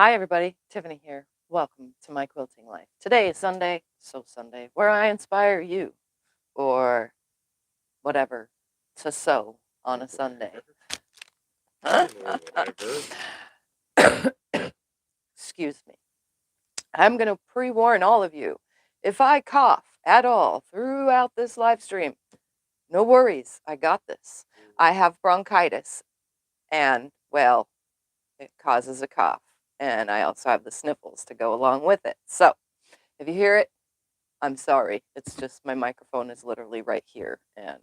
Hi, everybody. Tiffany here. Welcome to my quilting life. Today is Sunday, where I inspire you or whatever to sew on a Sunday. Excuse me. I'm going to pre-warn all of you. If I cough at all throughout this live stream, no worries. I got this. I have bronchitis and, well, it causes a cough. And I also have the sniffles to go along with it. So if you hear it, I'm sorry. It's just my microphone is literally right here, and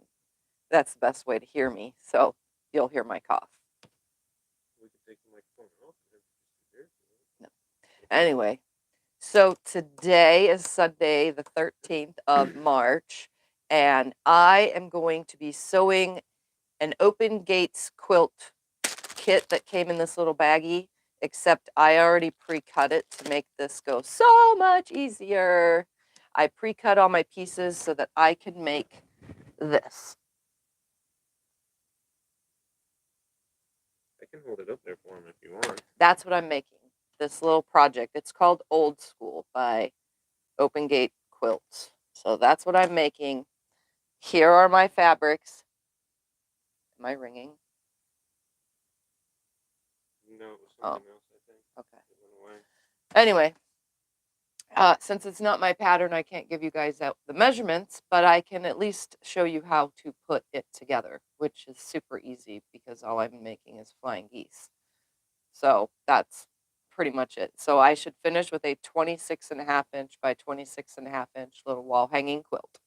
that's the best way to hear me. So you'll hear my cough. We can take the microphone off. No. Anyway, so today is Sunday, the 13th of March, and I am going to be sewing an Open Gates quilt kit that came in this little baggie, except I already pre-cut it to make this go so much easier. I pre-cut all my pieces so that I can make this. I can hold it up there for him if you want. That's what I'm making, this little project. It's called Old School by Open Gate Quilts. So that's what I'm making. Here are my fabrics. Am I ringing? No, it was something else, I think. Okay. It went away. Anyway, since it's not my pattern, I can't give you guys out the measurements, but I can at least show you how to put it together, which is super easy because all I'm making is flying geese. So that's pretty much it. So I should finish with a 26.5 inch by 26.5 inch little wall hanging quilt.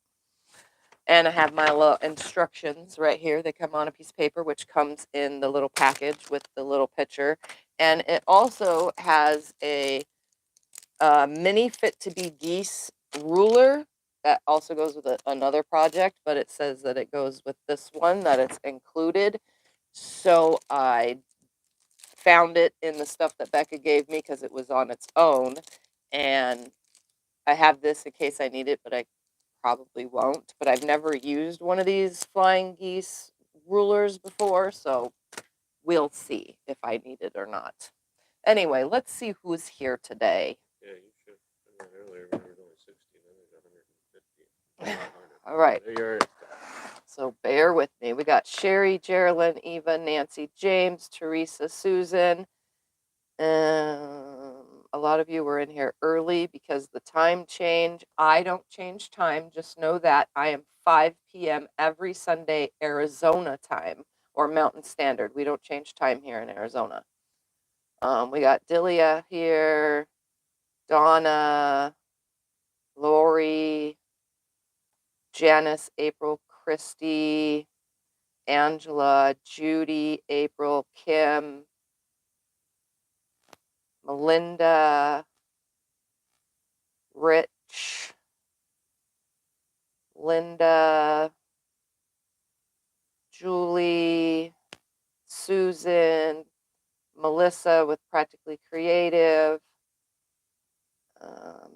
And I have my little instructions right here. They come on a piece of paper, which comes in the little package with the little picture. And it also has a mini fit to be geese ruler that also goes with another project, but it says that it goes with this one, that it's included. So I found it in the stuff that Becca gave me because it was on its own, and I have this in case I need it, but I probably won't. But I've never used one of these flying geese rulers before, so we'll see if I need it or not. Anyway, let's see who's here today. Yeah, you should have done that earlier when it was only 60, then it was 150. All right. There you are. So bear with me. We got Sherry, Geraldine, Eva, Nancy, James, Teresa, Susan. A lot of you were in here early because the time change. I don't change time. Just know that I am 5 p.m. every Sunday, Arizona time, or Mountain Standard. We don't change time here in Arizona. We got Delia here, Donna, Lori, Janice, April, Christy, Angela, Judy, April, Kim, Melinda, Rich, Linda, Julie, Susan, Melissa with Practically Creative,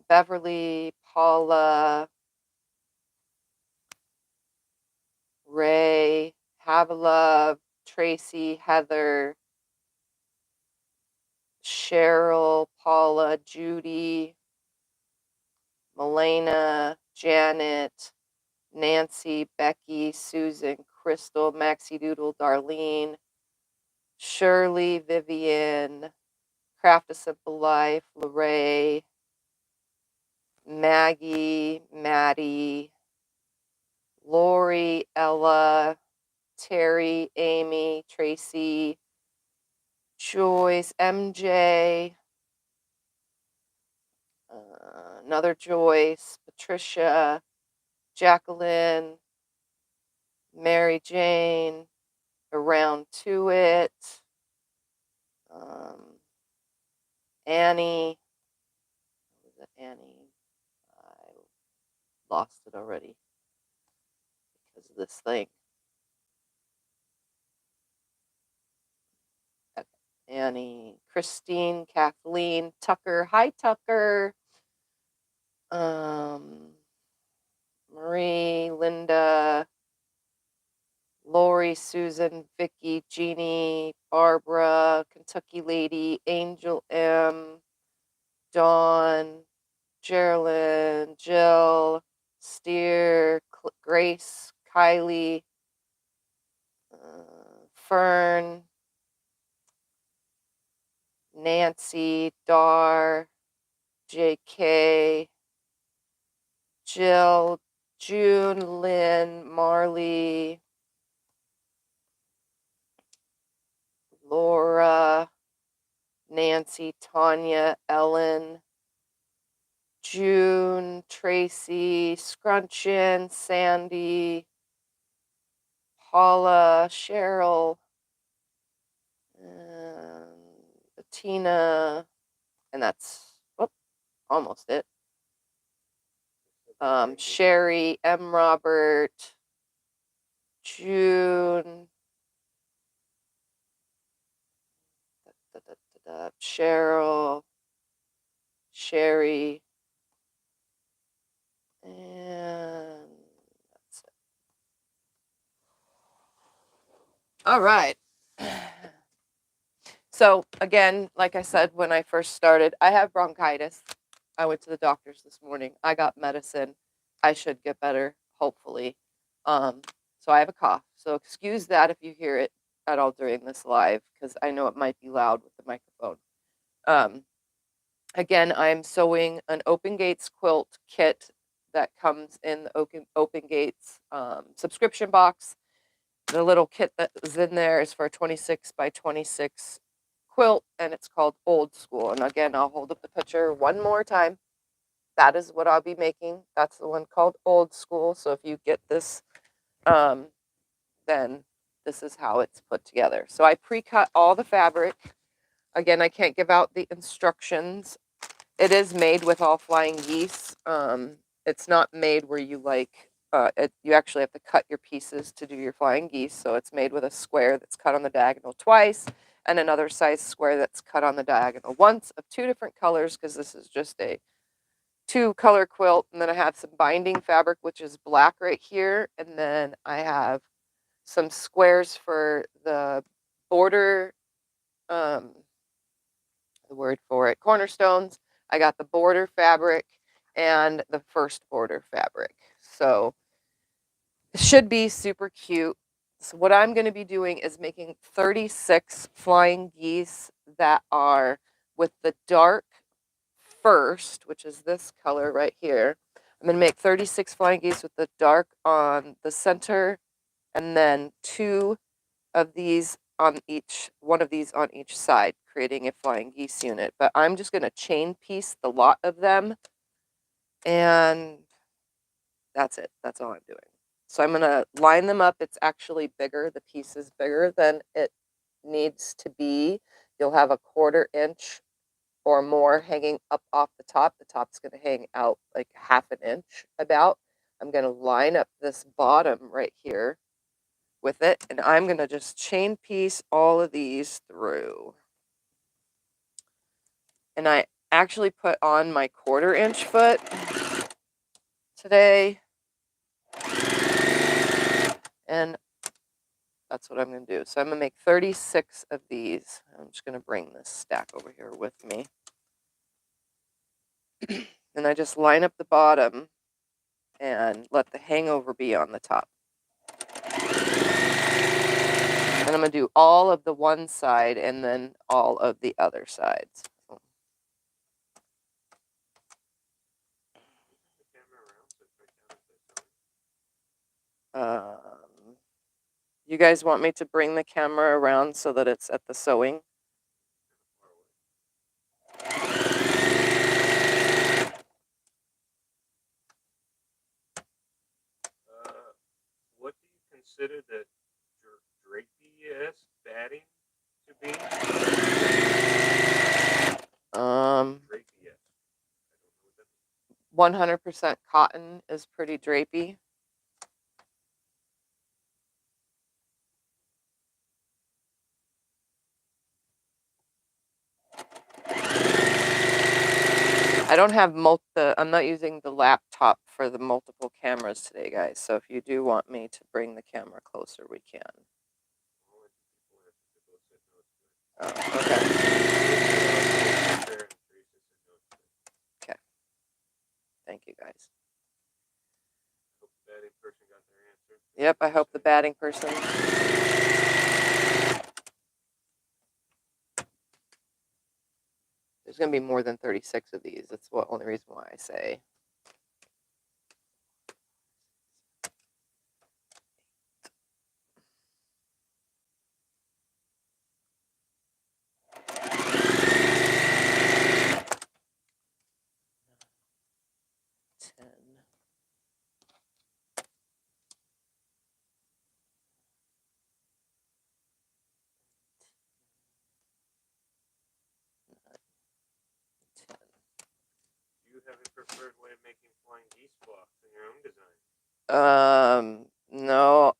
Beverly, Paula, Ray, Havilah, Tracy, Heather, Cheryl, Paula, Judy, Melena, Janet, Nancy, Becky, Susan, Crystal, Maxie Doodle, Darlene, Shirley, Vivian, Craft a Simple Life, Lorraine, Maggie, Maddie, Lori, Ella, Terry, Amy, Tracy, Joyce, MJ, another Joyce, Patricia, Jacqueline, Mary Jane, Around to It, Annie, what was it, Annie? I lost it already because of this thing. Okay. Annie, Christine, Kathleen, Tucker. Hi, Tucker. Marie, Linda, Lori, Susan, Vicky, Jeannie, Barbara, Kentucky Lady, Angel M, Dawn, Geraldine, Jill, Steer, Grace, Kylie, Fern, Nancy, Dar, JK, Jill, June, Lynn, Marley, Laura, Nancy, Tanya, Ellen, June, Tracy, Scrunchin, Sandy, Paula, Cheryl, Tina, and that's almost it. Sherry, M. Robert, June, Cheryl, Sherry, and that's it. All right. So again, like I said, when I first started, I have bronchitis. I went to the doctors this morning. I got medicine. I should get better, hopefully. So I have a cough. So excuse that if you hear it at all during this live, because I know it might be loud with the microphone. Again, I'm sewing an Open Gates quilt kit that comes in the Open Gates subscription box. The little kit that is in there is for a 26 by 26 quilt, and it's called Old School. And again, I'll hold up the picture one more time. That is what I'll be making. That's the one called Old School. So if you get this, then this is how it's put together. So I pre-cut all the fabric. Again, I can't give out the instructions. It is made with all flying geese. It's not made where you you actually have to cut your pieces to do your flying geese. So it's made with a square that's cut on the diagonal twice and another size square that's cut on the diagonal once of 2 different colors, because this is just a 2-color quilt. And then I have some binding fabric, which is black right here. And then I have some squares for the border, the word for it, cornerstones. I got the border fabric and the first border fabric. So it should be super cute. So what I'm going to be doing is making 36 flying geese that are with the dark first, which is this color right here. I'm going to make 36 flying geese with the dark on the center, and then 2 of these on each, one of these on each side, creating a flying geese unit. But I'm just going to chain piece the lot of them, and that's it. That's all I'm doing. So I'm going to line them up. It's actually bigger. The piece is bigger than it needs to be. You'll have a 1/4 inch or more hanging up off the top. The top's going to hang out like 1/2 inch about. I'm going to line up this bottom right here with it, and I'm going to just chain piece all of these through. And I actually put on my 1/4 inch foot today, and that's what I'm going to do. So I'm going to make 36 of these. I'm just going to bring this stack over here with me. And I just line up the bottom and let the hangover be on the top. And I'm going to do all of the one side and then all of the other sides. You guys want me to bring the camera around so that it's at the sewing? What do you consider the drapey-esque batting to be? Drapey-esque. 100% cotton is pretty drapey. I don't have I'm not using the laptop for the multiple cameras today, guys. So if you do want me to bring the camera closer, we can. Oh, okay. Okay. Thank you, guys. Hope the batting person got their answer. Yep, I hope the batting person. There's going to be more than 36 of these. That's the only reason why I say. Do you have a preferred way of making flying geese blocks in your own design? No,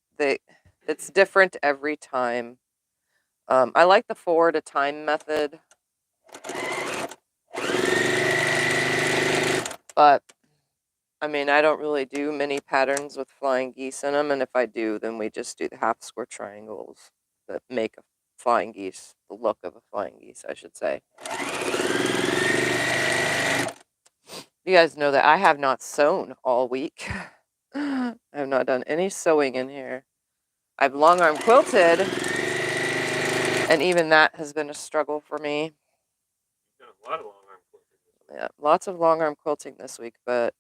it's different every time. I like the 4 at a time method, but I mean, I don't really do many patterns with flying geese in them, and if I do, then we just do the half square triangles that make a flying geese, the look of a flying geese, I should say. You guys know that I have not sewn all week. I have not done any sewing in here. I've long arm quilted, and even that has been a struggle for me. You've done a lot of long arm quilting this week. Yeah, lots of long arm quilting this week, but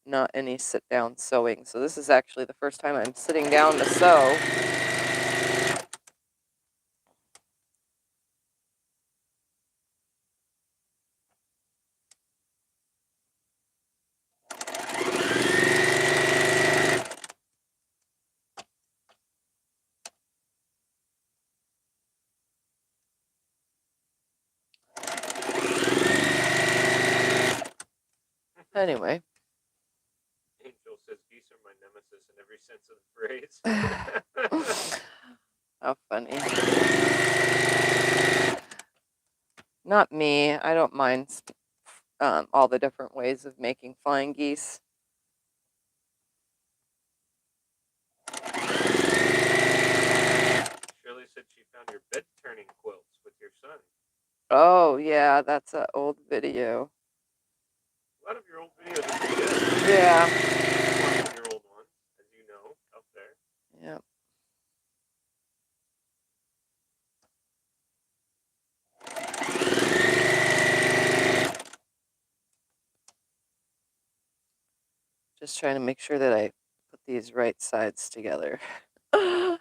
not any sit down sewing. So this is actually the first time I'm sitting down to sew. Anyway. Angel says geese are my nemesis in every sense of the phrase. How funny. Not me. I don't mind all the different ways of making flying geese. Shirley said she found your bed turning quilts with your son. Oh, yeah, that's an old video. A lot of your old videos are pretty good. Yeah. Watching your old ones, as you know, out there. Yeah. Just trying to make sure that I put these right sides together. I'm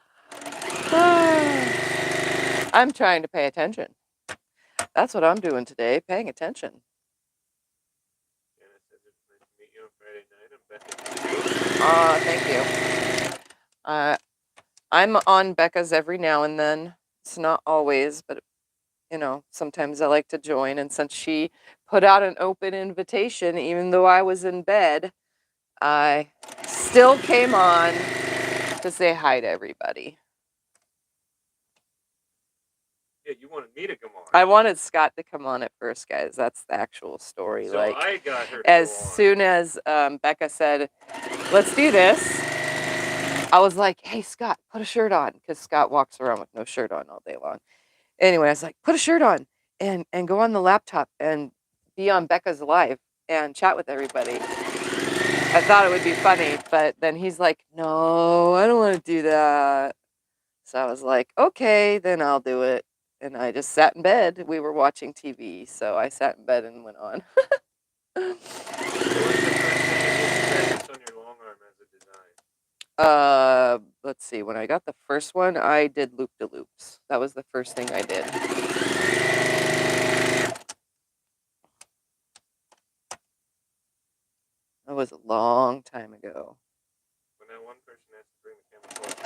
trying to pay attention. That's what I'm doing today, paying attention. Janice says it's nice to meet you on Friday night. Thank you. I'm on Becca's every now and then. It's not always, but you know, sometimes I like to join. And since she put out an open invitation, even though I was in bed, I still came on to say hi to everybody. Yeah, you wanted me to come on. I wanted Scott to come on at first, guys. That's the actual story. So like, I got her as to go on. soon as Becca said, "Let's do this," I was like, "Hey, Scott, put a shirt on," because Scott walks around with no shirt on all day long. Anyway, I was like, "Put a shirt on and go on the laptop and be on Becca's live and chat with everybody." I thought it would be funny, but then he's like, "No, I don't want to do that." So I was like, "Okay, then I'll do it." And I just sat in bed. We were watching TV, so I sat in bed and went on. What's the first thing you did on your long arm as a design? Let's see. When I got the first one, I did loop-de-loops. That was the first thing I did. That was a long time ago. When that one person has to bring the camera forward.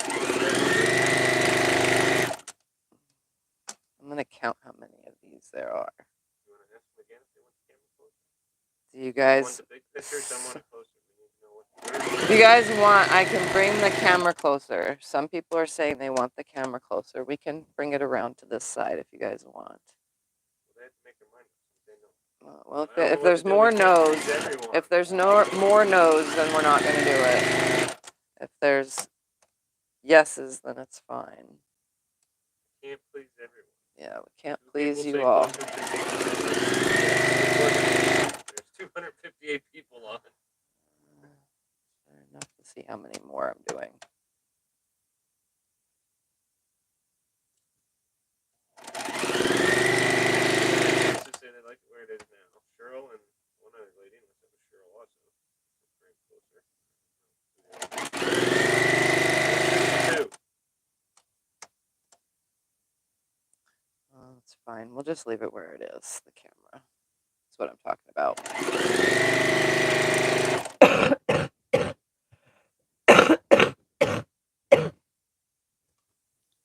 I'm going to count how many of these there are. You want to ask them again if they want the camera closer? Do you guys... Some want the big picture, some want it closer. We need to know what If you guys want, I can bring the camera closer. Some people are saying they want the camera closer. We can bring it around to this side if you guys want. Well, they have to make their mind up. They know. Well, if there's more no's, if there's no more no's, then we're not going to do it. If there's yeses, then it's fine. Can't please everyone. Yeah, we can't People please say you all. There's 258 people on. Fair enough to see how many more I'm doing. Say they like it where it is now. Cheryl and one other lady, unless it was Cheryl also. Closer. That's fine. We'll just leave it where it is, the camera. That's what I'm talking about.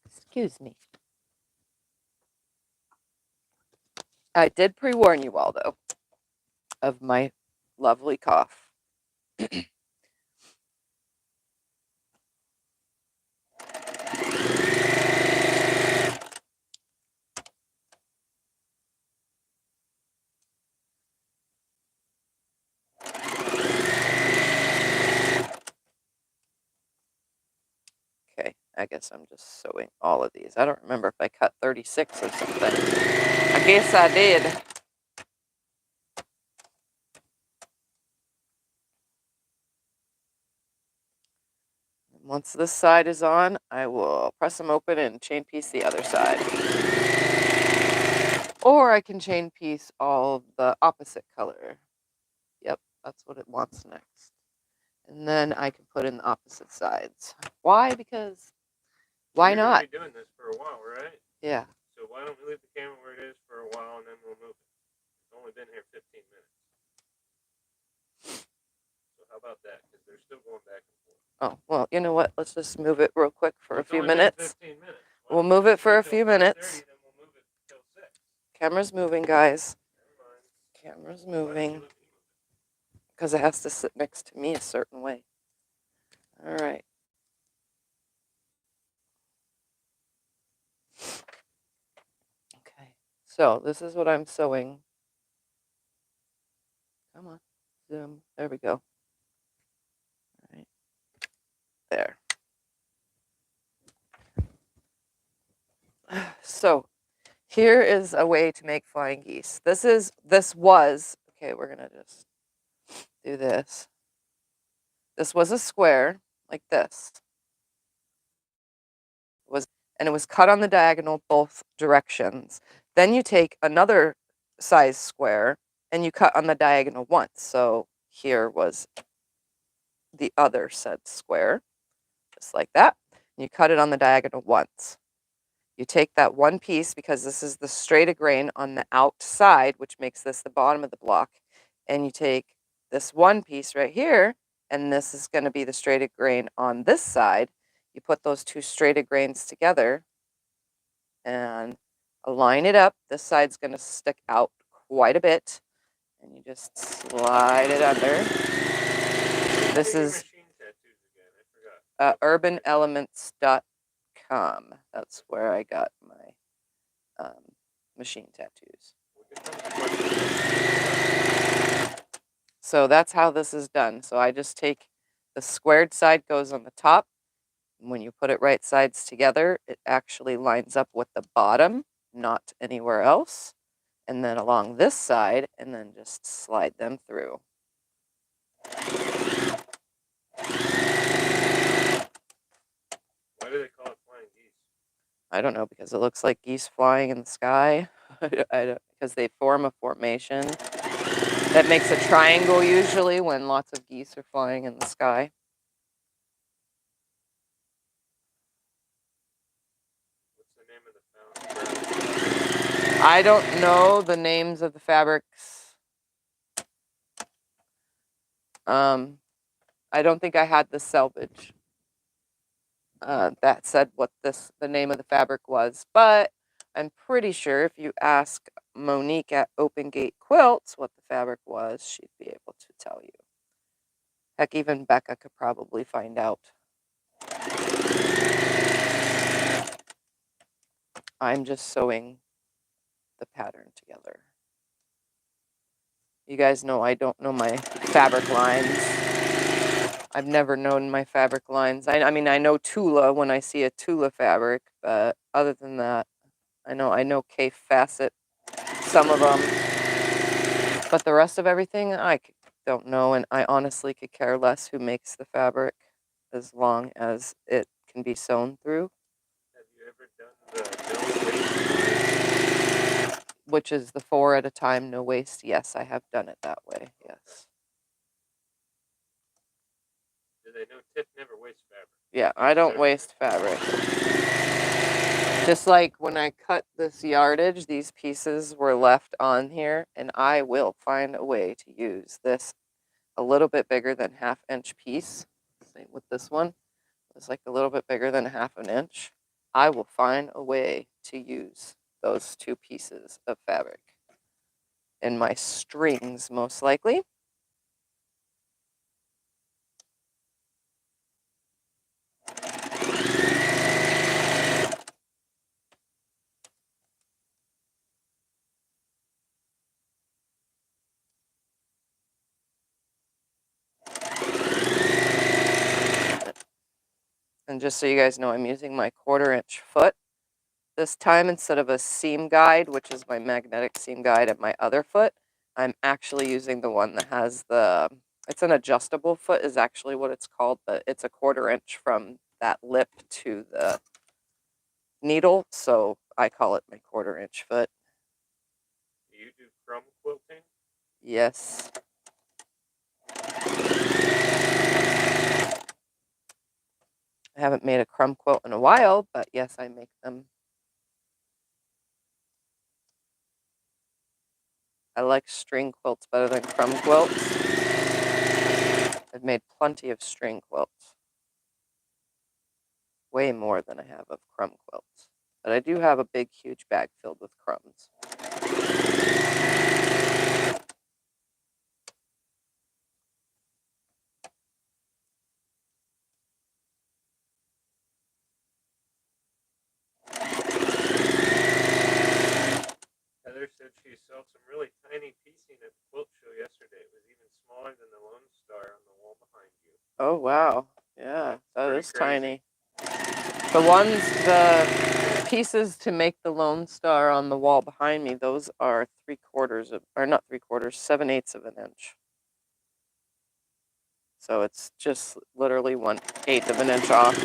Excuse me. I did pre-warn you all, though, of my lovely cough. Okay, I guess I'm just sewing all of these. I don't remember if I cut 36 or something. I guess I did. Once this side is on, I will press them open and chain piece the other side. Or I can chain piece all the opposite color. Yep, that's what it wants next. And then I can put in the opposite sides. Why? Because why not? We're doing this for a while, right? Yeah. So why don't we leave the camera where it is for a while and then we'll move it? It's only been here 15 minutes. So how about that? Because they're still going back and forth. Oh, well, you know what? Let's just move it real quick for a few minutes. 15 minutes. We'll move it for a few minutes. Then we'll move it till 6. Camera's moving, guys. Camera's moving. Because it has to sit next to me a certain way. All right. Okay. So this is what I'm sewing. Come on. Zoom. There we go. All right. There. So here is a way to make flying geese. This was, okay, we're going to just do this. This was a square like this. And it was cut on the diagonal both directions. Then you take another size square and you cut on the diagonal once. So here was the other said square, just like that. And you cut it on the diagonal once. You take that one piece, because this is the straight grain on the outside, which makes this the bottom of the block, and you take this one piece right here, and this is going to be the straight grain on this side. You put those two straight grains together and align it up. This side's going to stick out quite a bit, and you just slide it under. This is urbanelements.com. That's where I got my machine tattoos. So that's how this is done. So I just take the squared side goes on the top. And when you put it right sides together, it actually lines up with the bottom, not anywhere else. And then along this side, and then just slide them through. Why do they call it flying geese? I don't know, because it looks like geese flying in the sky. Because they form a formation that makes a triangle usually when lots of geese are flying in the sky. What's the name of the fabric? I don't know the names of the fabrics. I don't think I had the selvage that said what the name of the fabric was, but I'm pretty sure if you ask Monique at Open Gate Quilts what the fabric was, she'd be able to tell you. Heck, even Becca could probably find out. I'm just sewing the pattern together. You guys know I don't know my fabric lines. I've never known my fabric lines. I mean, I know Tula when I see a Tula fabric, but other than that, I know K Facet, some of them, but the rest of everything, don't know, and I honestly could care less who makes the fabric as long as it can be sewn through. Have you ever done the no waste? Which is the 4 at a time, no waste. Yes, I have done it that way. Yes. Do they know Tiff never wastes fabric? Yeah, I don't waste fabric. Just like when I cut this yardage, these pieces were left on here, and I will find a way to use this a little bit bigger than 1/2 inch piece. Same with this one. It's like a little bit bigger than 1/2 inch. I will find a way to use those 2 pieces of fabric in my strings, most likely. And just so you guys know, I'm using my 1/4 inch foot this time instead of a seam guide, which is my magnetic seam guide at my other foot. I'm actually using the one that has it's an adjustable foot is actually what it's called, but it's a 1/4 inch from that lip to the needle, so I call it my 1/4 inch foot. Do you do crumb quilting? Yes. I haven't made a crumb quilt in a while, but yes, I make them. I like string quilts better than crumb quilts. I've made plenty of string quilts. Way more than I have of crumb quilts. But I do have a big, huge bag filled with crumbs. Heather said she saw some really tiny piecing at the quilt show yesterday. It was even smaller than the Lone Star on the wall behind you. Oh, wow. Yeah, that is crazy. tiny. The pieces to make the Lone Star on the wall behind me, those are 3/4 or not 3/4, 7/8 of an inch. So it's just literally 1/8 of an inch off.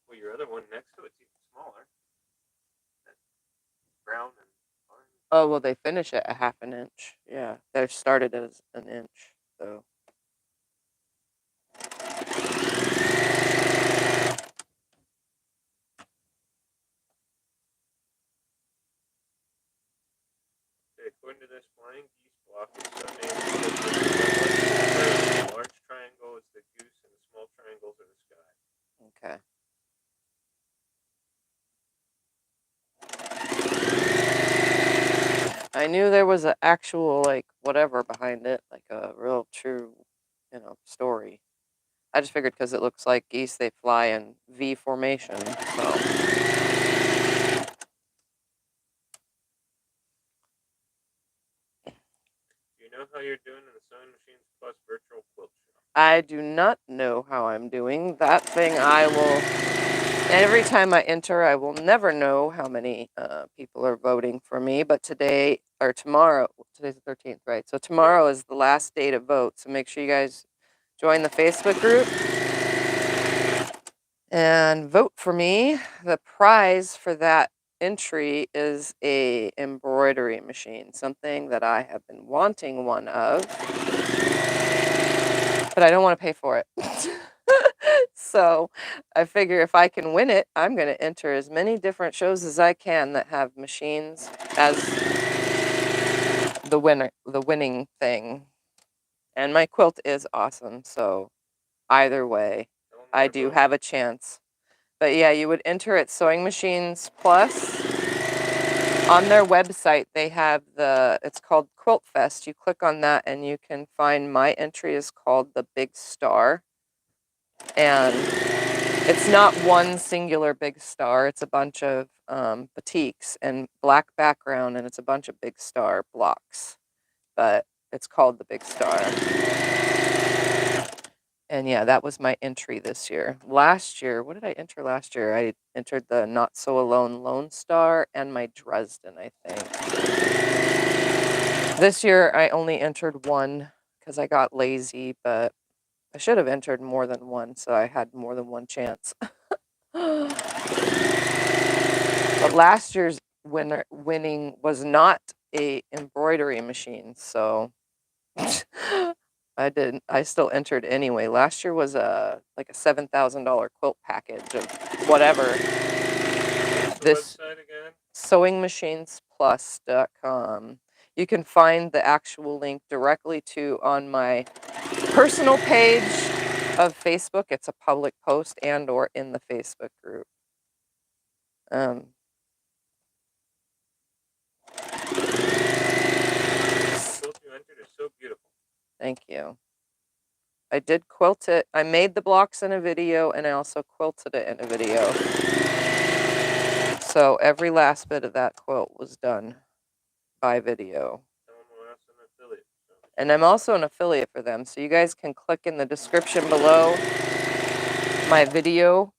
Well, your other one next to it's even smaller. That's brown and orange. Oh, well, they finish at 1/2 an inch. Yeah, they're started as an inch, so. According to this flying geese block, it's so named because the large triangle is the goose and the small triangles are the sky. Okay. I knew there was an actual, like, whatever behind it, like a real true, story. I just figured because it looks like geese, they fly in V formation, so. Do you know how you're doing in the Sewing Machines Plus virtual quilt show? I do not know how I'm doing. That thing every time I enter, I will never know how many people are voting for me, but today, or tomorrow, today's the 13th, right? So tomorrow is the last day to vote, so make sure you guys join the Facebook group and vote for me. The prize for that entry is a embroidery machine, something that I have been wanting one of, but I don't want to pay for it. So I figure if I can win it, I'm going to enter as many different shows as I can that have machines as the winning thing. And my quilt is awesome, so either way, I do have a chance. But yeah, you would enter at SewingMachinesPlus. On their website, they have it's called Quilt Fest. You click on that and you can find my entry is called the Big Star. And it's not one singular big star. It's a bunch of batiks and black background, and it's a bunch of big star blocks. But it's called the Big Star. And yeah, that was my entry this year. Last year, what did I enter last year? I entered the Not So Alone Lone Star and my Dresden, I think. This year, I only entered one because I got lazy, but I should have entered more than one, so I had more than one chance. But last year's winning was not a embroidery machine, so I still entered anyway. Last year was like a $7,000 quilt package of whatever. What's the This website again? SewingMachinesPlus.com. You can find the actual link directly to on my personal page of Facebook. It's a public post and or in the Facebook group. The quilt you entered is so beautiful. Thank you. I did quilt it. I made the blocks in a video and I also quilted it in a video. So every last bit of that quilt was done by video. And I'm also an affiliate for them. So you guys can click in the description below my video.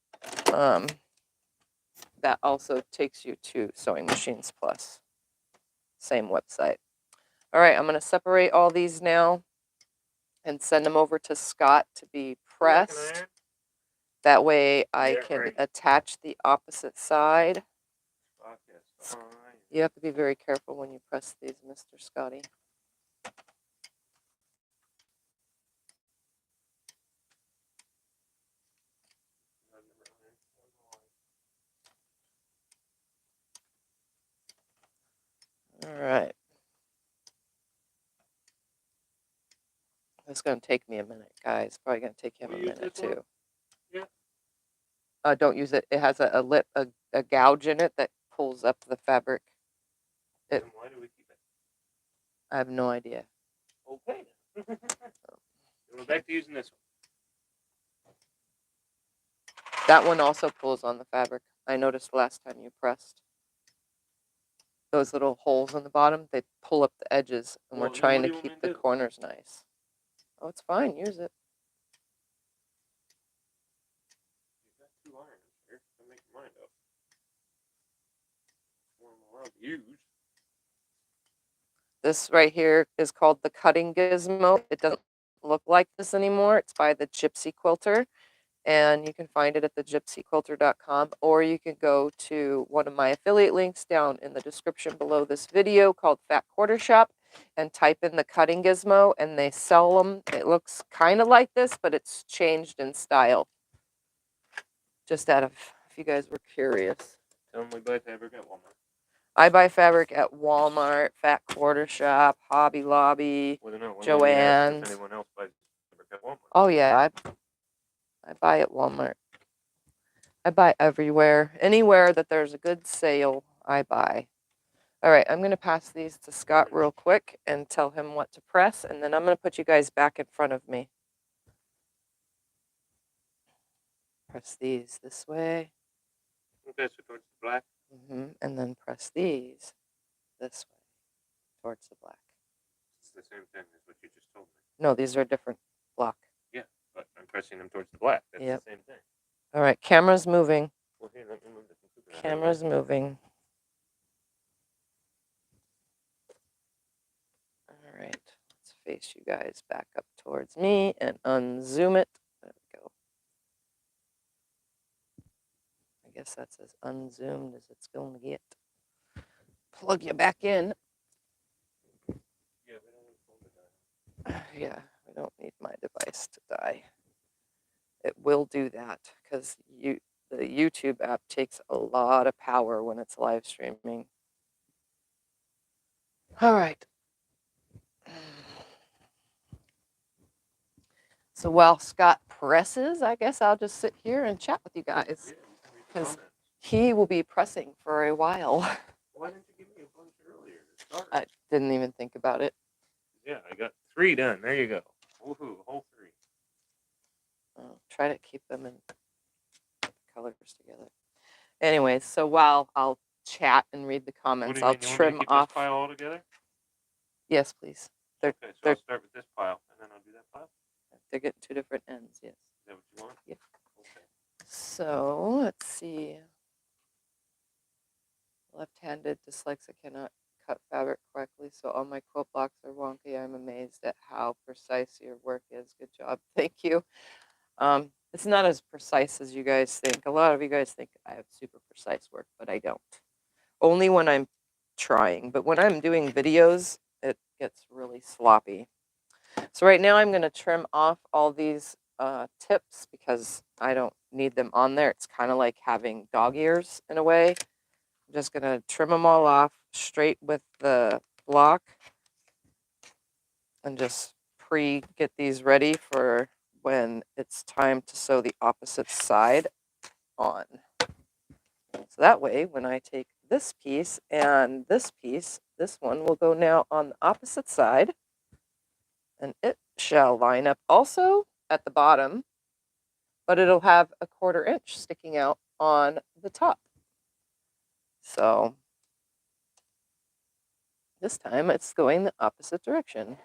That also takes you to Sewing Machines Plus. Same website. All right, I'm going to separate all these now and send them over to Scott to be pressed. That way I can attach the opposite side. You have to be very careful when you press these, Mr. Scotty. All right. It's going to take me a minute, guys. Probably going to take him a minute too. Yeah. Don't use it. It has a gouge in it that pulls up the fabric. Then why do we keep it? I have no idea. Okay. We're back to using this one. That one also pulls on the fabric. I noticed last time you pressed. Those little holes on the bottom, they pull up the edges, and we're trying to keep the corners nice. Oh, it's fine. Use it. You've got 2 irons here. Don't make your mind up. One more I'll use. This right here is called the cutting gizmo. It doesn't look like this anymore. It's by the Gypsy Quilter, and you can find it at thegypsyquilter.com, or you can go to one of my affiliate links down in the description below this video called Fat Quarter Shop and type in the cutting gizmo, and they sell them. It looks kind of like this, but it's changed in style. Just out of, if you guys were curious. Tell them we buy fabric at Walmart. I buy fabric at Walmart, Fat Quarter Shop, Hobby Lobby, Joann's. If anyone else buys fabric at Walmart. Oh yeah, I buy at Walmart. I buy everywhere. Anywhere that there's a good sale, I buy. All right, I'm going to pass these to Scott real quick and tell him what to press, and then I'm going to put you guys back in front of me. Press these this way. Okay, so towards the black. And then press these this way towards the black. It's the same thing as what you just told me. No, these are a different block. Yeah, but I'm pressing them towards the black. That's the same thing. All right, camera's moving. Well, here, let me move the computer. Camera's moving. All right, let's face you guys back up towards me and unzoom it. There we go. I guess that's as unzoomed as it's going to get. Plug you back in. Yeah, we don't need my device to die. It will do that because the YouTube app takes a lot of power when it's live streaming. All right. So while Scott presses, I guess I'll just sit here and chat with you guys because he will be pressing for a while. Why didn't you give me a bunch earlier to start? I didn't even think about it. Yeah, I got 3 done. There you go. Woohoo, whole 3. I'll try to keep them in colors together. Anyways, so while I'll chat and read the comments, I'll trim off. This pile all together? Yes, please. Okay, so I'll start with this pile, and then I'll do that pile? they're getting two different ends, yes. Is that what you want? Yep. Okay. So let's see. Left-handed dyslexic cannot cut fabric correctly, so all my quilt blocks are wonky. I'm amazed at how precise your work is. Good job. Thank you. It's not as precise as you guys think. A lot of you guys think I have super precise work, but I don't. Only when I'm trying, but when I'm doing videos, it gets really sloppy. So right now I'm going to trim off all these tips because I don't need them on there. It's kind of like having dog ears in a way. I'm just going to trim them all off straight with the block and just get these ready for when it's time to sew the opposite side on. So that way, when I take this piece and this piece, this one will go now on the opposite side, and it shall line up also at the bottom, but it'll have a 1/4 inch sticking out on the top. So this time it's going the opposite direction.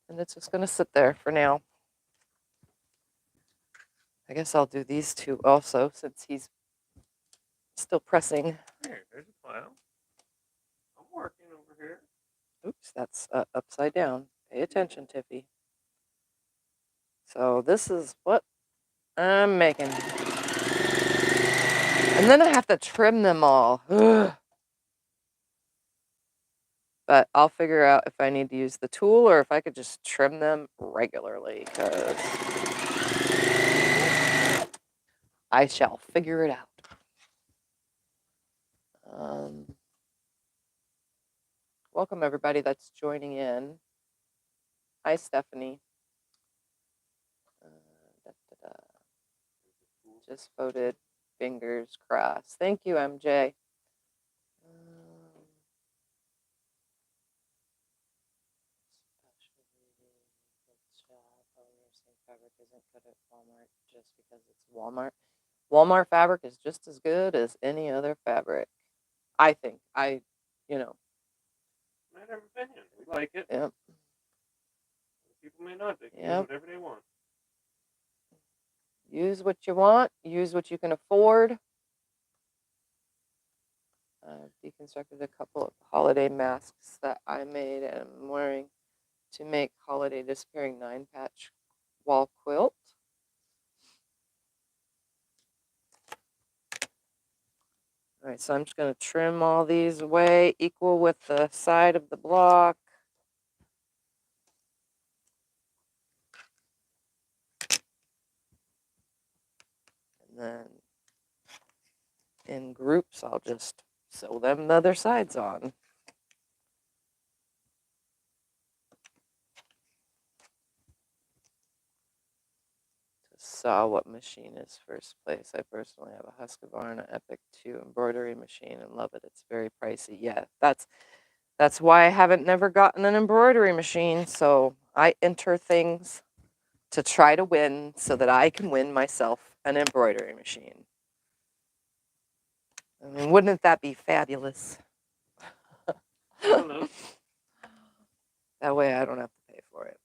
And it's just going to sit there for now. I guess I'll do these two also since he's still pressing. Here, there's a pile. I'm working over here. Oops, that's upside down. Pay attention, Tiffy. So this is what I'm making. And then I have to trim them all. Ugh. But I'll figure out if I need to use the tool or if I could just trim them regularly, because I shall figure it out. Welcome, everybody that's joining in. Hi, Stephanie. Just voted fingers crossed. Thank you, MJ. Fabric isn't good at Walmart just because it's Walmart. Walmart fabric is just as good as any other fabric. I think. Matter of opinion. We like it. Yep. People may not. They can Yep. do whatever they want. Use what you want. Use what you can afford. I've deconstructed a couple of holiday masks that I made and I'm wearing to make holiday disappearing 9-patch wall quilt. All right, so I'm just going to trim all these away, equal with the side of the block. And then in groups, I'll just sew them the other sides on. Saw what machine is first place. I personally have a Husqvarna Epic 2 embroidery machine and love it. It's very pricey. Yeah, that's why I haven't never gotten an embroidery machine. So I enter things to try to win so that I can win myself an embroidery machine. I mean, wouldn't that be fabulous? That way I don't have to pay for it.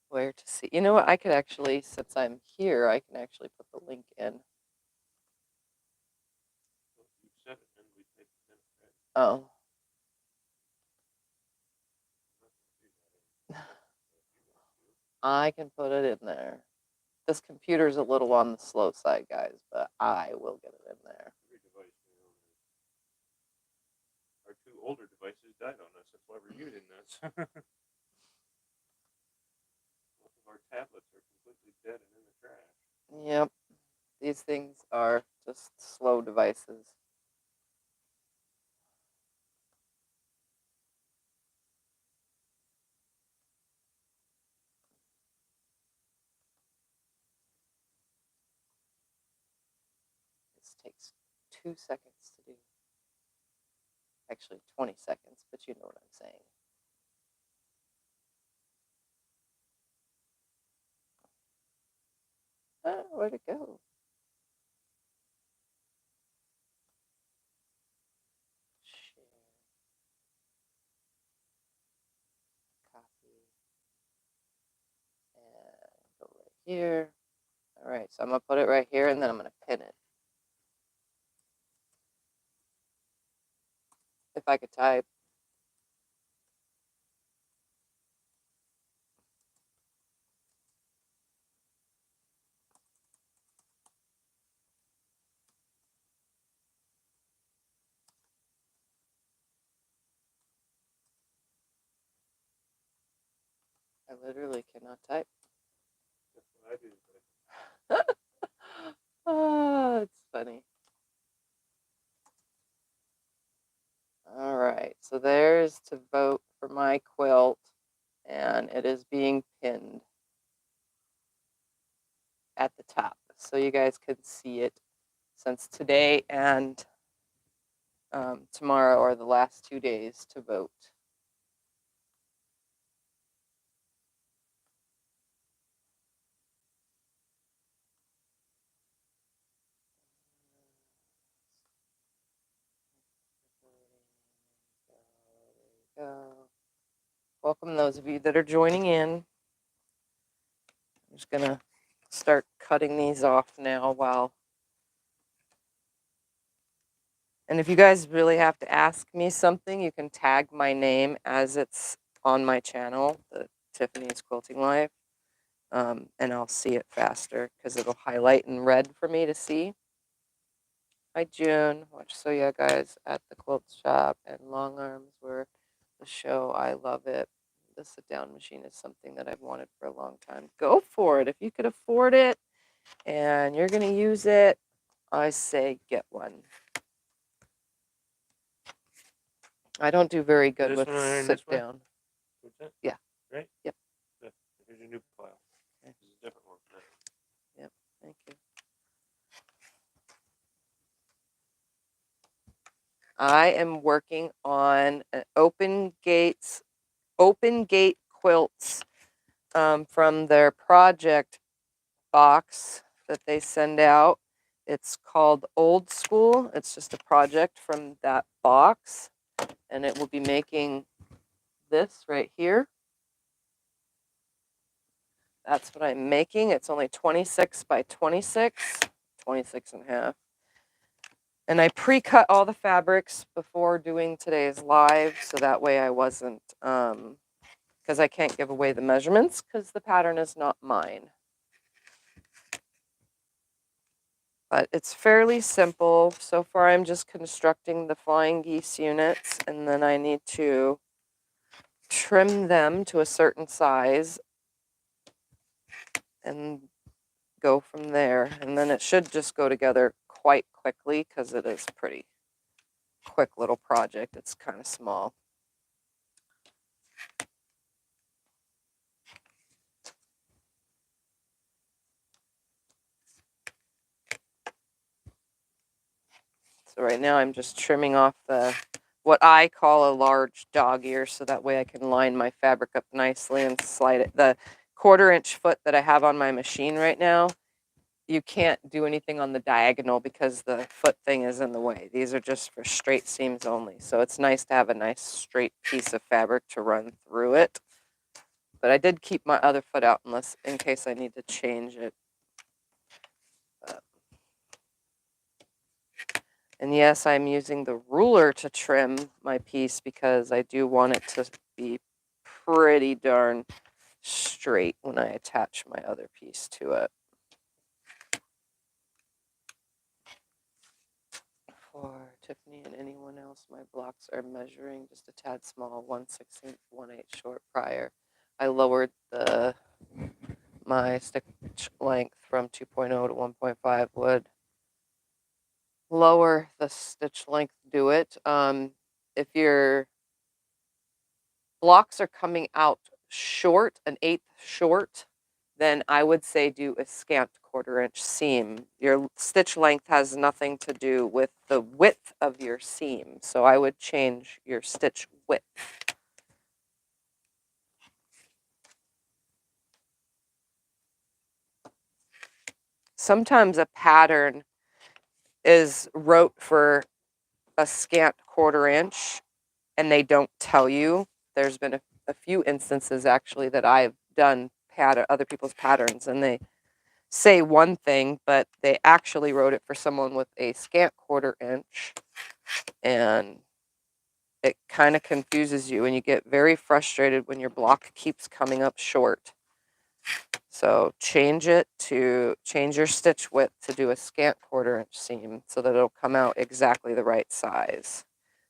Where to see? You know what? I could actually, since I'm here, I can actually put the link in. Oh. I can put it in there. This computer's a little on the slow side, guys, but I will get it in there. Our 2 older devices died on us. That's why we're using this. Most of our tablets are completely dead and in the trash. Yep. These things are just slow devices. This takes 2 seconds to do. Actually, 20 seconds, but you know what I'm saying. Oh, where'd it go? here. All right, so I'm gonna put it right here, and then I'm gonna pin it. If I could type. I literally cannot type. That's what I do. Oh, it's funny. All right, so there's to vote for my quilt, and it is being pinned at the top, so you guys can see it, since today and tomorrow are the last 2 days to vote. There you go. Welcome those of you that are joining in. I'm just gonna start cutting these off now and if you guys really have to ask me something, you can tag my name as it's on my channel, the Tiffany's Quilting Life, and I'll see it faster because it'll highlight in red for me to see. Hi June, watch So Yeah Guys at the Quilt Shop, and Long Arms were the show. I love it. The sit-down machine is something that I've wanted for a long time. Go for it. If you could afford it and you're going to use it, I say get one. I don't do very good This with one iron sit this way? down. What's that? Yeah. Right? Yep. Good. Here's your new pile. Okay. This is a different one. Yep. Thank you. I am working on an Open Gate Quilts from their project box that they send out. It's called Old School. It's just a project from that box, and it will be making this right here. That's what I'm making. It's only 26 by 26, 26 and a half. And I pre-cut all the fabrics before doing today's live, so that way I wasn't, because I can't give away the measurements because the pattern is not mine. But it's fairly simple. So far I'm just constructing the flying geese units, and then I need to trim them to a certain size and go from there. And then it should just go together quite quickly because it is pretty quick little project. It's kind of small. So right now I'm just trimming off what I call a large dog ear, so that way I can line my fabric up nicely and slide it. The 1/4-inch foot that I have on my machine right now, you can't do anything on the diagonal because the foot thing is in the way. These are just for straight seams only. So it's nice to have a nice straight piece of fabric to run through it. But I did keep my other foot out in case I need to change it. And yes, I'm using the ruler to trim my piece because I do want it to be pretty darn straight when I attach my other piece to it. For Tiffany and anyone else, my blocks are measuring just a tad small, 1/16, 1/8 short prior. I lowered my stitch length from 2.0 to 1.5 would lower the stitch length, do it. If your blocks are coming out short, an 1/8 short, then I would say do a scant 1/4-inch seam. Your stitch length has nothing to do with the width of your seam, so I would change your stitch width. Sometimes a pattern is wrote for a scant 1/4-inch and they don't tell you. There's been a few instances actually that I've done other people's patterns, and say one thing, but they actually wrote it for someone with a scant 1/4 inch, and it kind of confuses you, and you get very frustrated when your block keeps coming up short. So change your stitch width to do a scant 1/4 inch seam so that it'll come out exactly the right size.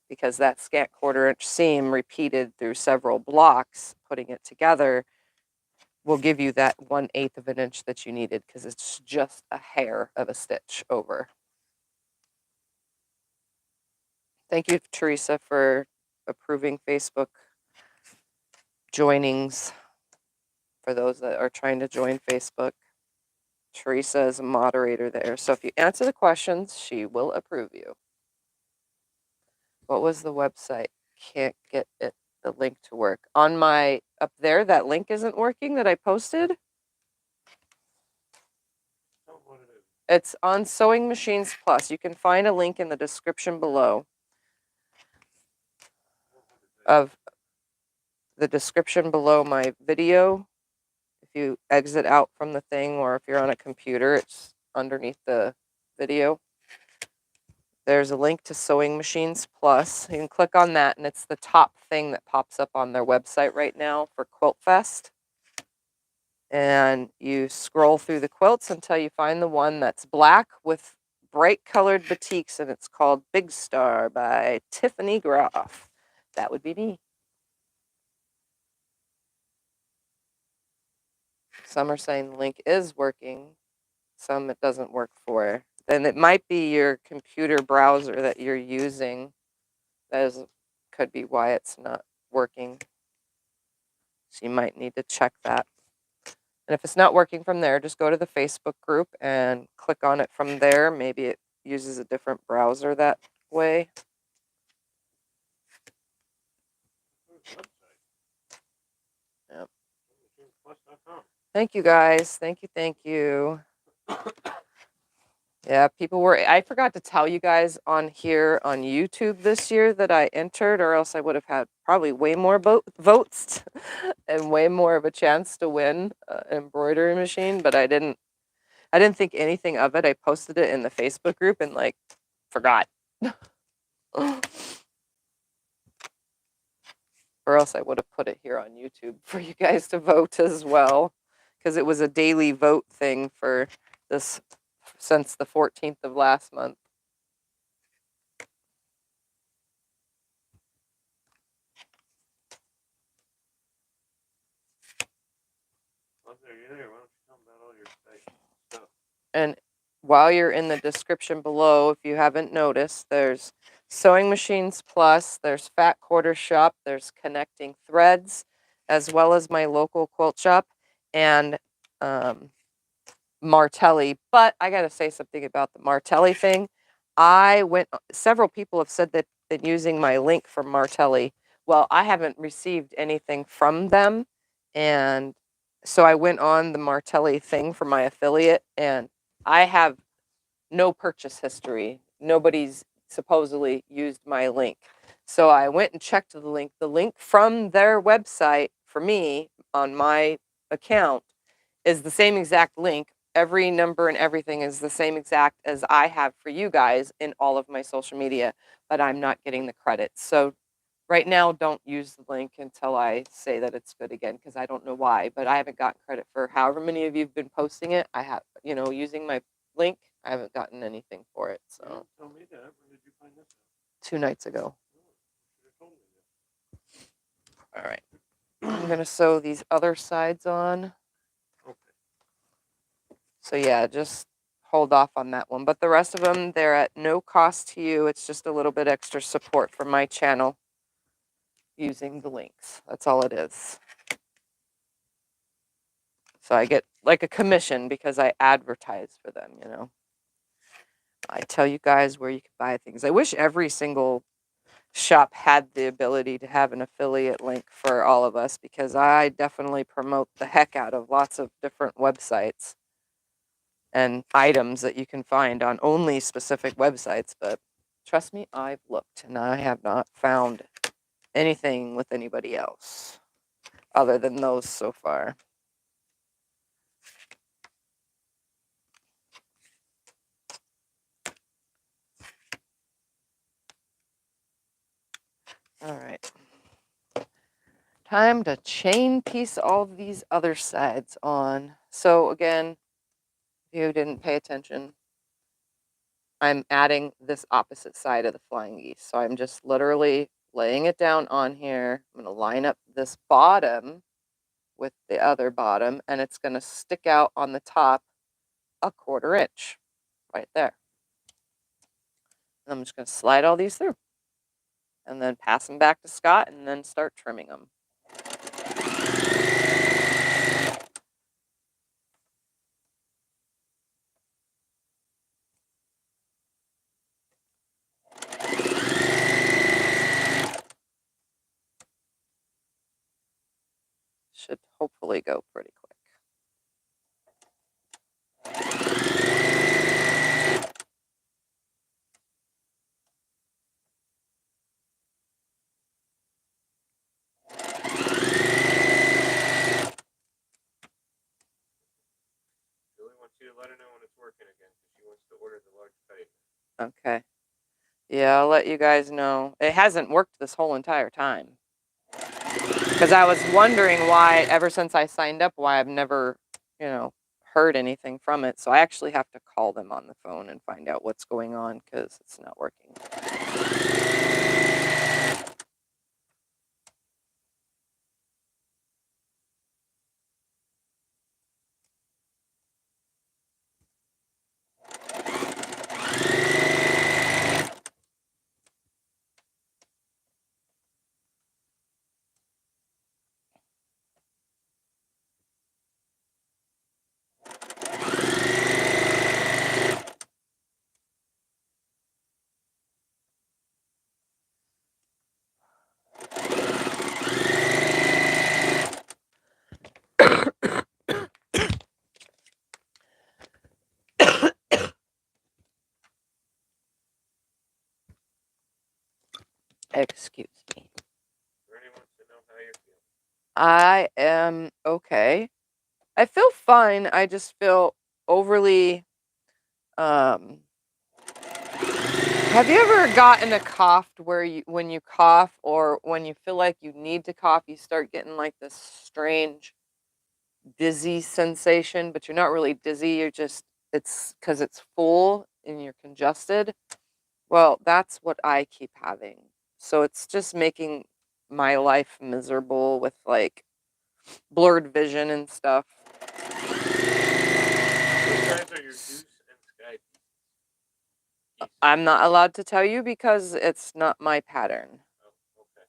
Because that scant 1/4 inch seam repeated through several blocks, putting it together, will give you that 1/8 of an inch that you needed, because it's just a hair of a stitch over. Thank you, Teresa, for approving Facebook joinings for those that are trying to join Facebook. Teresa is a moderator there, so if you answer the questions, she will approve you. What was the website? Can't get the link to work. On my, up there, that link isn't working that I posted? Tell 'em what it is. It's on SewingMachinesPlus. You can find a link in the description below of the description below my video. If you exit out from the thing, or if you're on a computer, it's underneath the video. There's a link to SewingMachinesPlus. You can click on that, and it's the top thing that pops up on their website right now for Quilt Fest. And you scroll through the quilts until you find the one that's black with bright colored batiks, and it's called Big Star by Tiffany Groff. That would be me. Some are saying the link is working, some it doesn't work for. Then it might be your computer browser that you're using. Could be why it's not working. So you might need to check that. And if it's not working from there, just go to the Facebook group and click on it from there. Maybe it uses a different browser that way. Yep. Thank you, guys. Thank you. Thank you. Yeah, I forgot to tell you guys on here on YouTube this year that I entered, or else I would have had probably way more votes and way more of a chance to win an embroidery machine, but I didn't think anything of it. I posted it in the Facebook group and forgot. Or else I would have put it here on YouTube for you guys to vote as well, because it was a daily vote thing for this since the 14th of last month. And while you're in the description below, if you haven't noticed, there's Sewing Machines Plus, there's Fat Quarter Shop, there's Connecting Threads, as well as my local quilt shop, and Martelli. But I got to say something about the Martelli thing. Several people have said that they've been using my link for Martelli. Well, I haven't received anything from them. And so I went on the Martelli thing for my affiliate, and I have no purchase history. Nobody's supposedly used my link. So I went and checked the link. The link from their website for me on my account is the same exact link. Every number and everything is the same exact as I have for you guys in all of my social media, but I'm not getting the credit. So right now, don't use the link until I say that it's good again, because I don't know why, but I haven't gotten credit for however many of you have been posting it. I have, using my link, I haven't gotten anything for it. So tell me that. When did you find this out? 2 nights ago. Oh, you should have told me that. All right. I'm going to sew these other sides on. Okay. So yeah, just hold off on that one. But the rest of them, they're at no cost to you. It's just a little bit extra support for my channel using the links. That's all it is. So I get like a commission because I advertise for them, I tell you guys where you can buy things. I wish every single shop had the ability to have an affiliate link for all of us, because I definitely promote the heck out of lots of different websites and items that you can find on only specific websites. But trust me, I've looked and I have not found anything with anybody else other than those so far. All right. Time to chain piece all of these other sides on. So again, if you didn't pay attention, I'm adding this opposite side of the flying geese. So I'm just literally laying it down on here. I'm going to line up this bottom with the other bottom, and it's going to stick out on the top a 1/4 inch right there. And I'm just going to slide all these through and then pass them back to Scott and then start trimming them. Should hopefully go pretty quick. Julie wants you to let her know when it's working again because she wants to order the large cutting. Okay. Yeah, I'll let you guys know. It hasn't worked this whole entire time. Because I was wondering why, ever since I signed up, why I've never, heard anything from it. So I actually have to call them on the phone and find out what's going on because it's not working. Excuse me. Bernie wants to know how you're feeling. I am okay. I feel fine. I just feel overly. Have you ever gotten a cough where when you cough or when you feel like you need to cough, you start getting like this strange dizzy sensation, but you're not really dizzy. It's because it's full and you're congested. Well, that's what I keep having. So it's just making my life miserable with like blurred vision and stuff. What size are your goose and sky pieces? I'm not allowed to tell you because it's not my pattern. Oh, okay.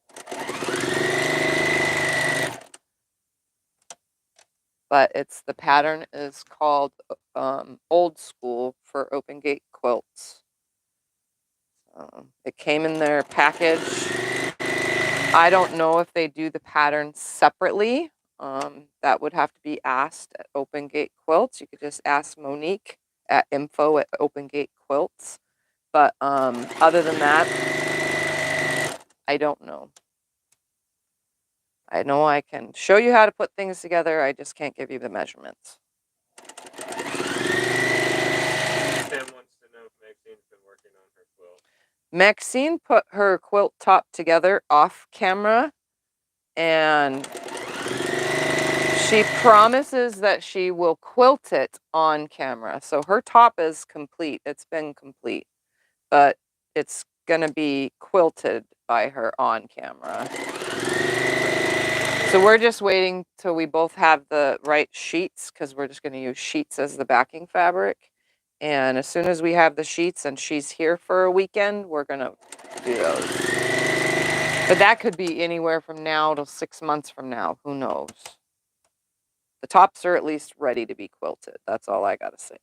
But the pattern is called Old School for Open Gate Quilts. It came in their package. I don't know if they do the pattern separately. That would have to be asked at Open Gate Quilts. You could just ask Monique at info@Open Gate Quilts. But other than that, I don't know. I know I can show you how to put things together. I just can't give you the measurements. Sam wants to know if Maxine's been working on her quilt. Maxine put her quilt top together off camera, and she promises that she will quilt it on camera. So her top is complete. It's been complete, but it's going to be quilted by her on camera. So we're just waiting till we both have the right sheets because we're just going to use sheets as the backing fabric. And as soon as we have the sheets and she's here for a weekend, we're going to do those. But that could be anywhere from now to 6 months from now. Who knows? The tops are at least ready to be quilted. That's all I got to say.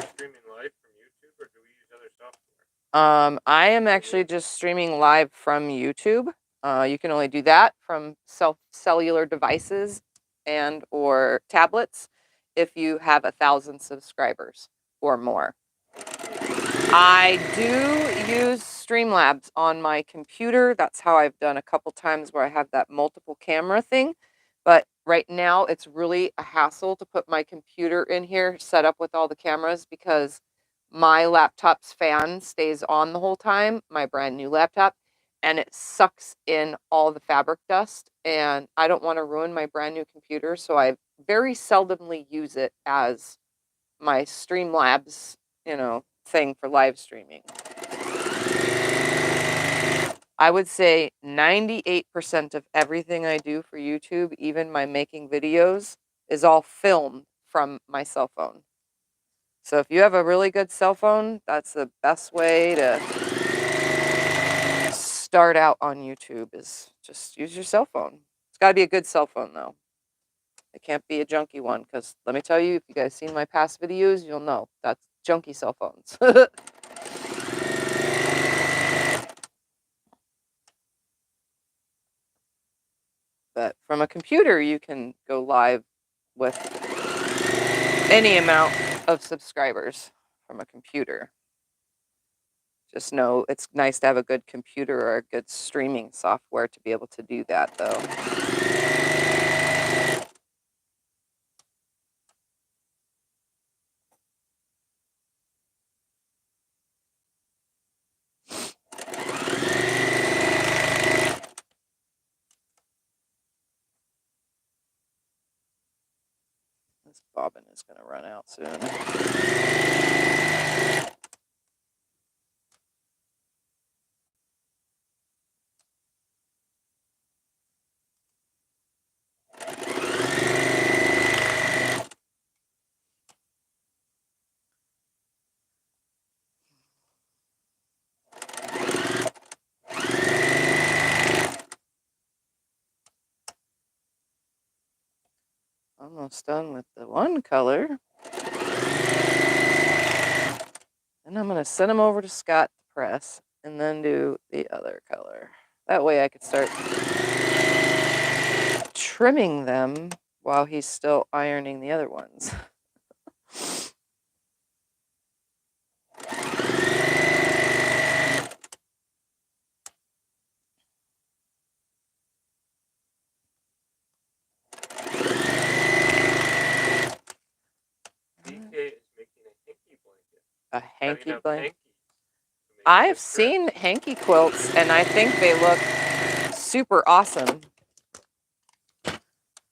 Streaming live from YouTube, or do we use other software? I am actually just streaming live from YouTube. You can only do that from cellular devices and or tablets if you have 1,000 subscribers or more. I do use Streamlabs on my computer. That's how I've done a couple times where I have that multiple camera thing. But right now it's really a hassle to put my computer in here set up with all the cameras because my laptop's fan stays on the whole time, my brand new laptop, and it sucks in all the fabric dust, and I don't want to ruin my brand new computer, so I very seldomly use it as my Streamlabs, thing for live streaming. I would say 98% of everything I do for YouTube, even my making videos, is all filmed from my cell phone. So if you have a really good cell phone, that's the best way to start out on YouTube, is just use your cell phone. It's got to be a good cell phone, though. It can't be a junky one, because let me tell you, if you guys seen my past videos, you'll know that's junky cell phones. But from a computer, you can go live with any amount of subscribers from a computer. Just know it's nice to have a good computer or a good streaming software to be able to do that, though. This bobbin is going to run out soon. Almost done with the one color. And I'm going to send them over to Scott to press and then do the other color. That way I could start trimming them while he's still ironing the other ones. DK is making a hanky blanket. A hanky Cutting up blanket? hankies to make I've this seen dress. hanky quilts, and I think they look super awesome.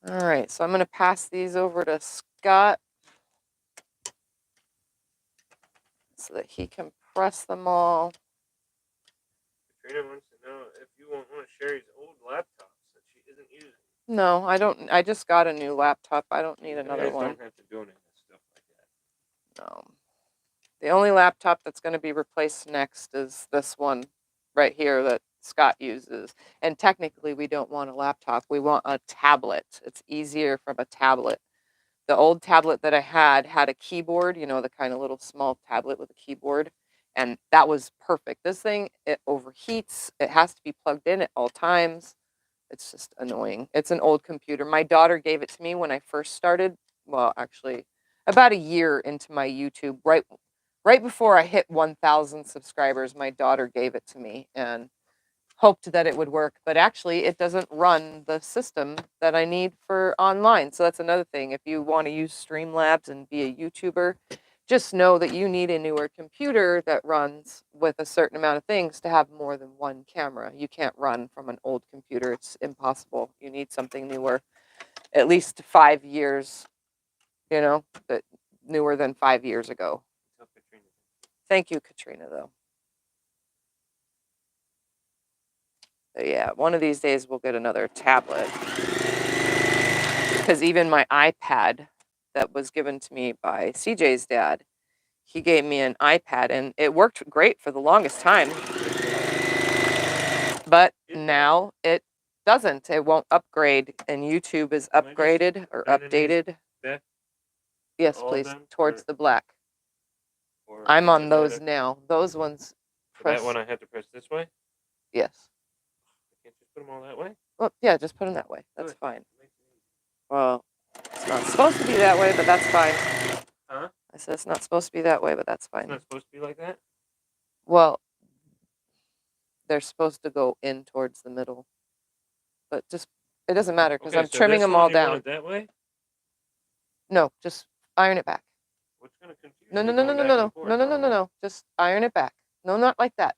All right, so I'm going to pass these over to Scott so that he can press them all. Katrina wants to know if you won't want to share his old laptops that she isn't using. No, I don't. I just got a new laptop. I don't need another one. Don't have to donate stuff like that. No. The only laptop that's going to be replaced next is this one right here that Scott uses. And technically, we don't want a laptop. We want a tablet. It's easier from a tablet. The old tablet that I had a keyboard, the kind of little small tablet with a keyboard. And that was perfect. This thing, it overheats. It has to be plugged in at all times. It's just annoying. It's an old computer. My daughter gave it to me when I first started. Well, actually, about a year into my YouTube, right before I hit 1,000 subscribers, my daughter gave it to me and hoped that it would work. But actually, it doesn't run the system that I need for online. So that's another thing. If you want to use Streamlabs and be a YouTuber, just know that you need a newer computer that runs with a certain amount of things to have more than one camera. You can't run from an old computer. It's impossible. You need something newer, at least 5 years, that newer than 5 years ago. Thank you, Katrina, though. But yeah, one of these days we'll get another tablet. Because even my iPad that was given to me by CJ's dad, he gave me an iPad and it worked great for the longest time. But now it doesn't. It won't upgrade, and YouTube is upgraded or updated. Yes, please, towards the black. I'm on those now. Those ones. That one I have to press this way? Yes. I can't just put them all that way? Well, yeah, just put them that way. That's fine. Well, it's not supposed to be that way, but that's fine. Huh? I said it's not supposed to be that way, but that's fine. It's not supposed to be like that? Well, they're supposed to go in towards the middle. But just, it doesn't matter because I'm trimming them all down. You want it that way? No, just iron it back. What's going to confuse No, me no, no, no, going no, back no, and forth no, no, no, on no, that? no. Just iron it back. No, not like that.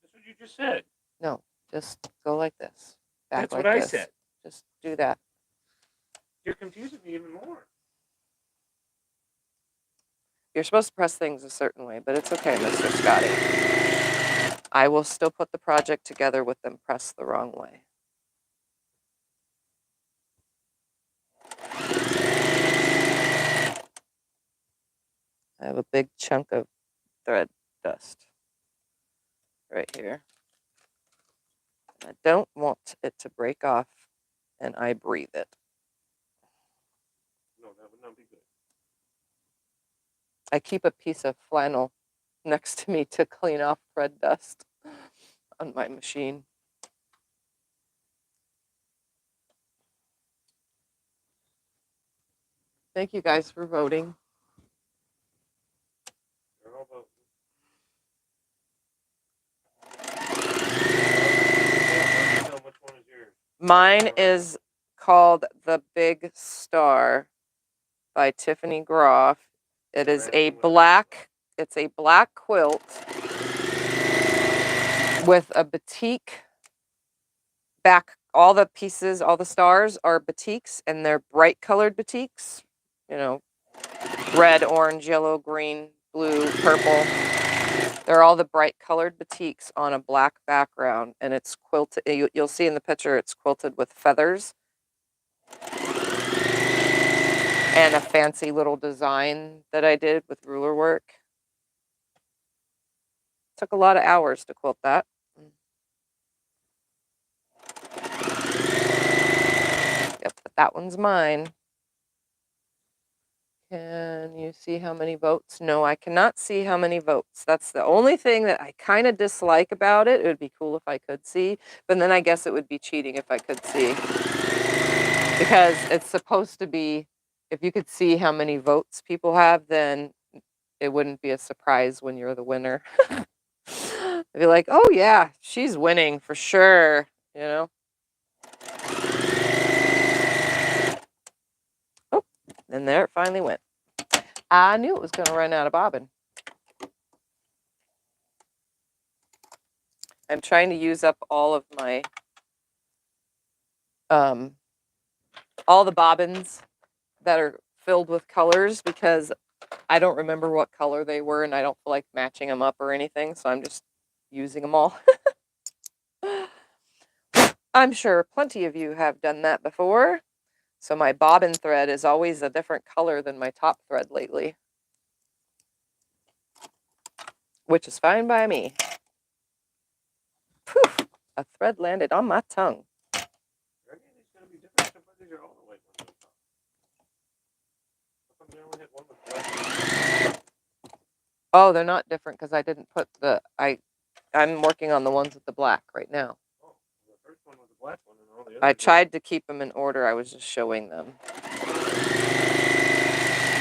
That's what you just said. No, just go like this. Back That's like what I this. said. Just do that. You're confusing me even more. You're supposed to press things a certain way, but it's okay, Mr. Scotty. I will still put the project together with them pressed the wrong way. I have a big chunk of thread dust right here. I don't want it to break off, and I breathe it. No, that would not be good. I keep a piece of flannel next to me to clean off thread dust on my machine. Thank you guys for voting. They're all voting. Which one is yours? Mine is called The Big Star by Tiffany Groff. It is a black, it's a black quilt with a batik back. All the pieces, all the stars are batiks, and they're bright colored batiks. You know, red, orange, yellow, green, blue, purple. They're all the bright colored batiks on a black background, and it's quilted. You'll see in the picture it's quilted with feathers and a fancy little design that I did with ruler work. Took a lot of hours to quilt that. Yep, but that one's mine. Can you see how many votes? No, I cannot see how many votes. That's the only thing that I kind of dislike about it. It would be cool if I could see, but then I guess it would be cheating if I could see. Because it's supposed to be, if you could see how many votes people have, then it wouldn't be a surprise when you're the winner. I'd be like, oh yeah, she's winning for sure, you know? Oh, and there it finally went. I knew it was going to run out of bobbin. I'm trying to use up all of my, all the bobbins that are filled with colors because I don't remember what color they were and I don't feel like matching them up or anything, so I'm just using them all. I'm sure plenty of you have done that before. So my bobbin thread is always a different color than my top thread lately, which is fine by me. Poof, a thread landed on my tongue. Oh, they're not different because I didn't put the, I'm working on the ones with the black right now. Oh, the first one was the black one and all the others. I tried to keep them in order. I was just showing them.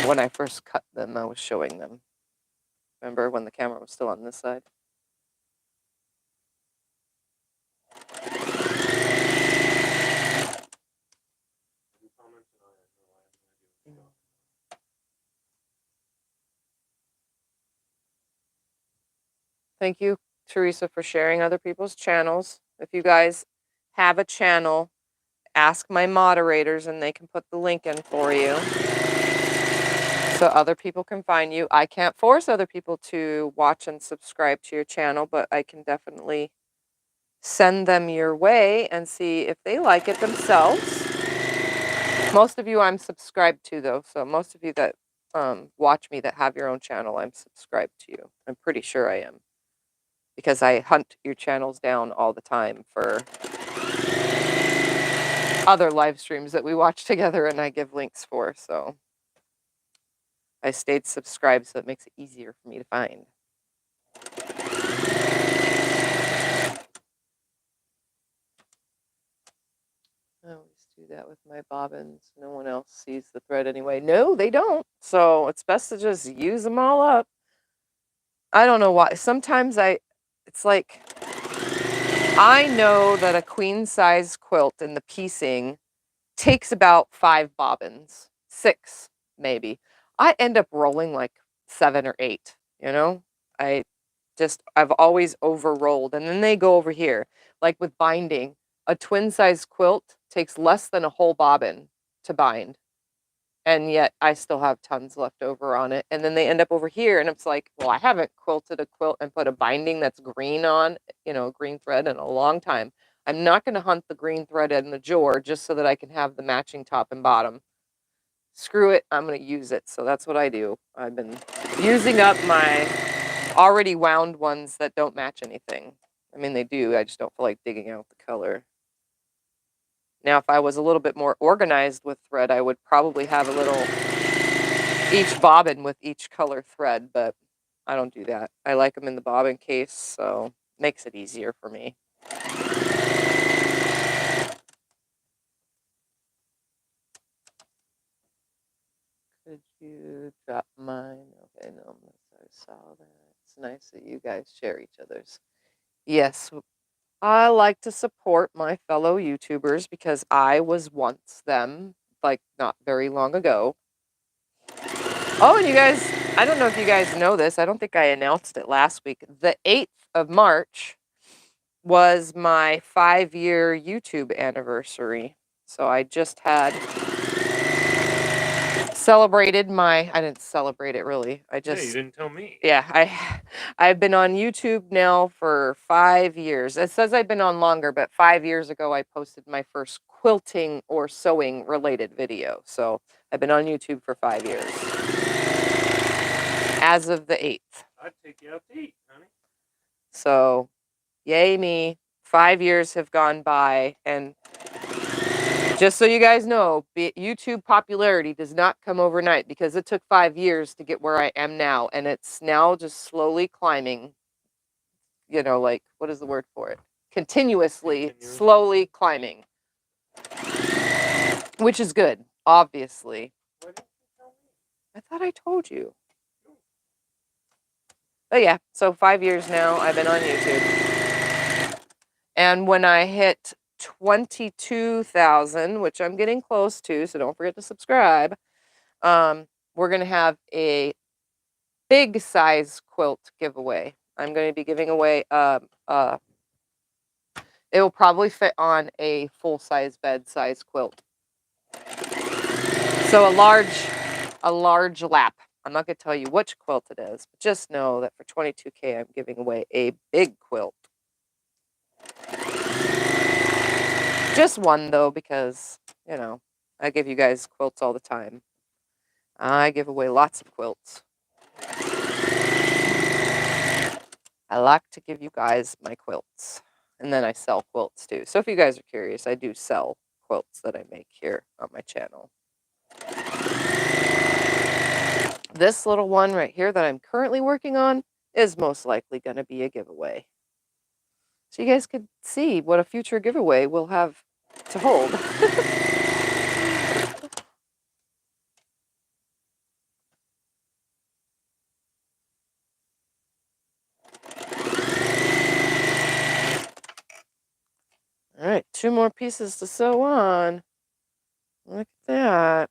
When I first cut them, I was showing them. Remember when the camera was still on this side? Thank you, Teresa, for sharing other people's channels. If you guys have a channel, ask my moderators and they can put the link in for you so other people can find you. I can't force other people to watch and subscribe to your channel, but I can definitely send them your way and see if they like it themselves. Most of you I'm subscribed to, though, so most of you that watch me that have your own channel, I'm subscribed to you. I'm pretty sure I am. Because I hunt your channels down all the time for other live streams that we watch together and I give links for, so I stayed subscribed so it makes it easier for me to find. I always do that with my bobbins. No one else sees the thread anyway. No, they don't. So it's best to just use them all up. I don't know why. Sometimes it's like, I know that a queen size quilt in the piecing takes about 5 bobbins, 6 maybe. I end up rolling like 7 or 8, you know? I've always over rolled, and then they go over here. Like with binding, a twin size quilt takes less than a whole bobbin to bind. And yet I still have tons left over on it. And then they end up over here, and it's like, well, I haven't quilted a quilt and put a binding that's green on, green thread in a long time. I'm not going to hunt the green thread in the drawer just so that I can have the matching top and bottom. Screw it, I'm going to use it. So that's what I do. I've been using up my already wound ones that don't match anything. I mean, they do. I just don't feel like digging out the color. Now, if I was a little bit more organized with thread, I would probably have a little each bobbin with each color thread, but I don't do that. I like them in the bobbin case, so it makes it easier for me. Could you drop mine? Okay, no, I saw that. It's nice that you guys share each other's. Yes, I like to support my fellow YouTubers because I was once them, like not very long ago. Oh, and you guys, I don't know if you guys know this. I don't think I announced it last week. The 8th of March was my 5-year YouTube anniversary. So I just had celebrated I didn't celebrate it really. Yeah, you didn't tell me. Yeah, I've been on YouTube now for 5 years. It says I've been on longer, but 5 years ago I posted my first quilting or sewing related video. So I've been on YouTube for 5 years. As of the 8th. I'd take you out to eat, honey. So, yay me. 5 years have gone by, and just so you guys know, YouTube popularity does not come overnight because it took 5 years to get where I am now, and it's now just slowly climbing. Like, what is the word for it? Continuously, slowly climbing. Which is good, obviously. Why didn't you tell me? I thought I told you. But yeah, so 5 years now I've been on YouTube. And when I hit 22,000, which I'm getting close to, so don't forget to subscribe, we're going to have a big size quilt giveaway. I'm going to be giving away, it will probably fit on a full-size bed size quilt. So a large lap. I'm not going to tell you which quilt it is, but just know that for 22K, I'm giving away a big quilt. Just one, though, because, I give you guys quilts all the time. I give away lots of quilts. I like to give you guys my quilts. And then I sell quilts, too. So if you guys are curious, I do sell quilts that I make here on my channel. This little one right here that I'm currently working on is most likely going to be a giveaway. So you guys could see what a future giveaway will have to hold. All right, 2 more pieces to sew on. Look at that.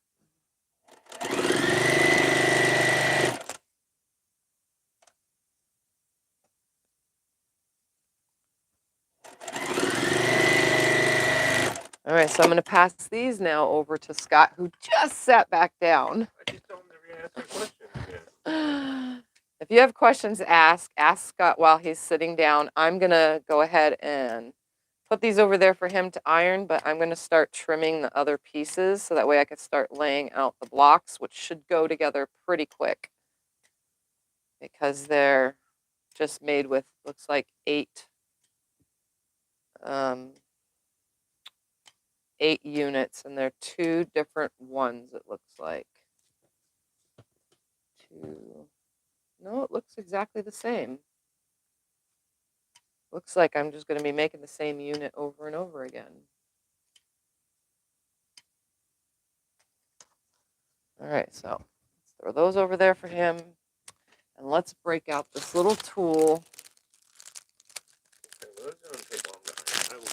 All right, so I'm going to pass these now over to Scott, who just sat back down. I just told him to answer questions again. If you have questions, ask Scott while he's sitting down. I'm going to go ahead and put these over there for him to iron, but I'm going to start trimming the other pieces so that way I can start laying out the blocks, which should go together pretty quick because they're just made with, looks like 8 units, and they're 2 different ones, it looks like. No, it looks exactly the same. Looks like I'm just going to be making the same unit over and over again. All right, so let's throw those over there for him. And let's break out this little tool. Okay, well, those don't take long to iron. I will do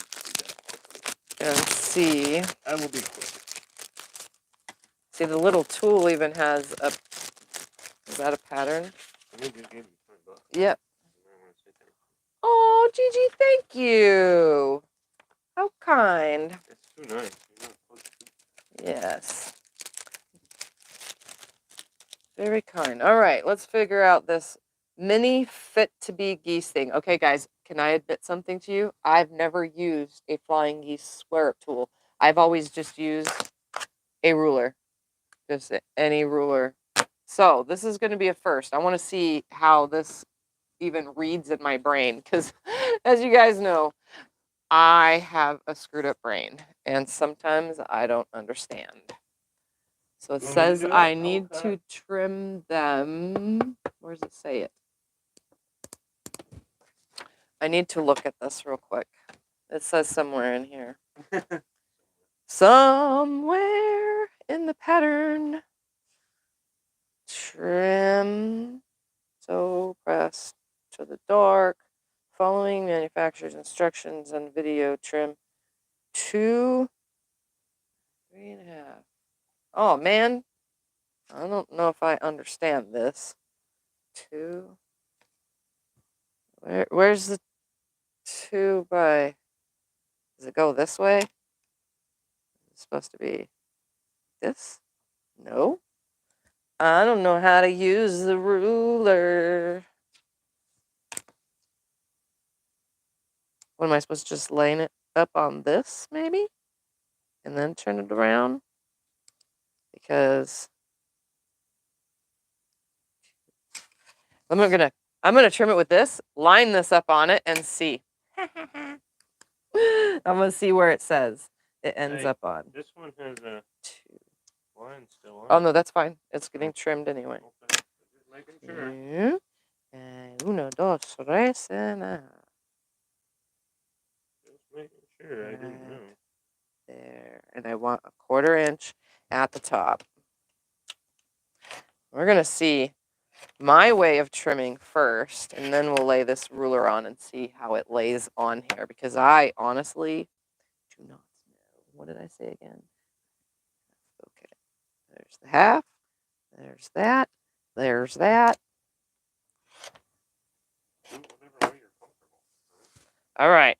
that. And see. I will be quick. See, the little tool even has a Is that a pattern? I just gave you $20. Yep. I want to say thank you. Oh, Gigi, thank you. How kind. It's too nice. You know, close to- Yes. Very kind. All right, let's figure out this mini fit-to-be geese thing. Okay, guys, can I admit something to you? I've never used a flying geese square-up tool. I've always just used a ruler, just any ruler. So this is going to be a first. I want to see how this even reads in my brain because, as you guys know, I have a screwed up brain and sometimes I don't understand. So it You want me to says do it? I I'll need cut. to trim them. Where does it say it? I need to look at this real quick. It says somewhere in here. Somewhere in the pattern. Trim. So press to the dark. Following manufacturer's instructions and video trim. 2, 3.5. Oh man, I don't know if I understand this. 2. Where's the 2 by? Does it go this way? It's supposed to be this? No. I don't know how to use the ruler. What am I supposed to just line it up on this maybe? And then turn it around? Because I'm gonna trim it with this, line this up on it, and see. I'm gonna see where it says it ends Hey, up on. This one has a 2. line still on Oh it. no, that's fine. It's getting trimmed anyway. Okay. Just making sure. Yeah. And 1, 2, 3, and Just making sure. I didn't know. there. And I want a 1/4 inch at the top. We're gonna see my way of trimming first, and then we'll lay this ruler on and see how it lays on here, because I honestly do not know. What did I say again? Okay, there's the half, there's that, there's that. Do whatever way you're comfortable. All right,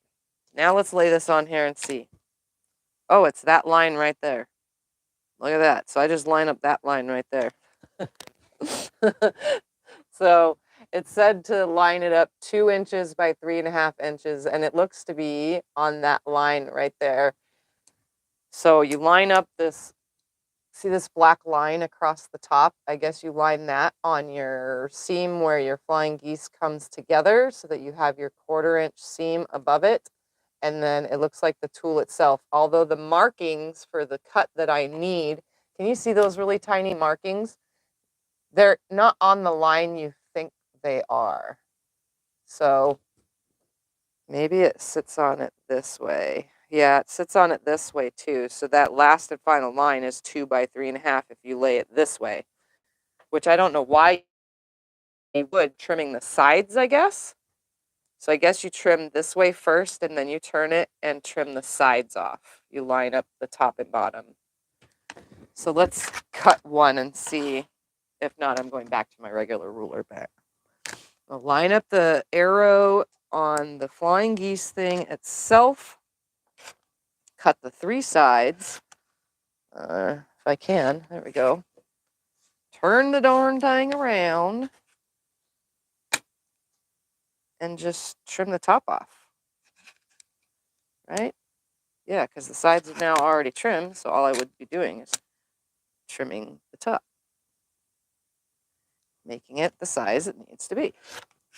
now let's lay this on here and see. Oh, it's that line right there. Look at that. So I just line up that line right there. So it said to line it up 2 inches by 3.5 inches, and it looks to be on that line right there. So you line up this, see this black line across the top? I guess you line that on your seam where your flying geese comes together so that you have your 1/4 inch seam above it. And then it looks like the tool itself, although the markings for the cut that I need, can you see those really tiny markings? They're not on the line you think they are. So maybe it sits on it this way. Yeah, it sits on it this way too. So that last and final line is 2 by 3.5 if you lay it this way, which I don't know why you would, trimming the sides, I guess. So I guess you trim this way first and then you turn it and trim the sides off. You line up the top and bottom. So let's cut one and see. If not, I'm going back to my regular ruler back. I'll line up the arrow on the flying geese thing itself. Cut the 3 sides. If I can. There we go. Turn the darn thing around. And just trim the top off. Right? Yeah, because the sides are now already trimmed, so all I would be doing is trimming the top. Making it the size it needs to be.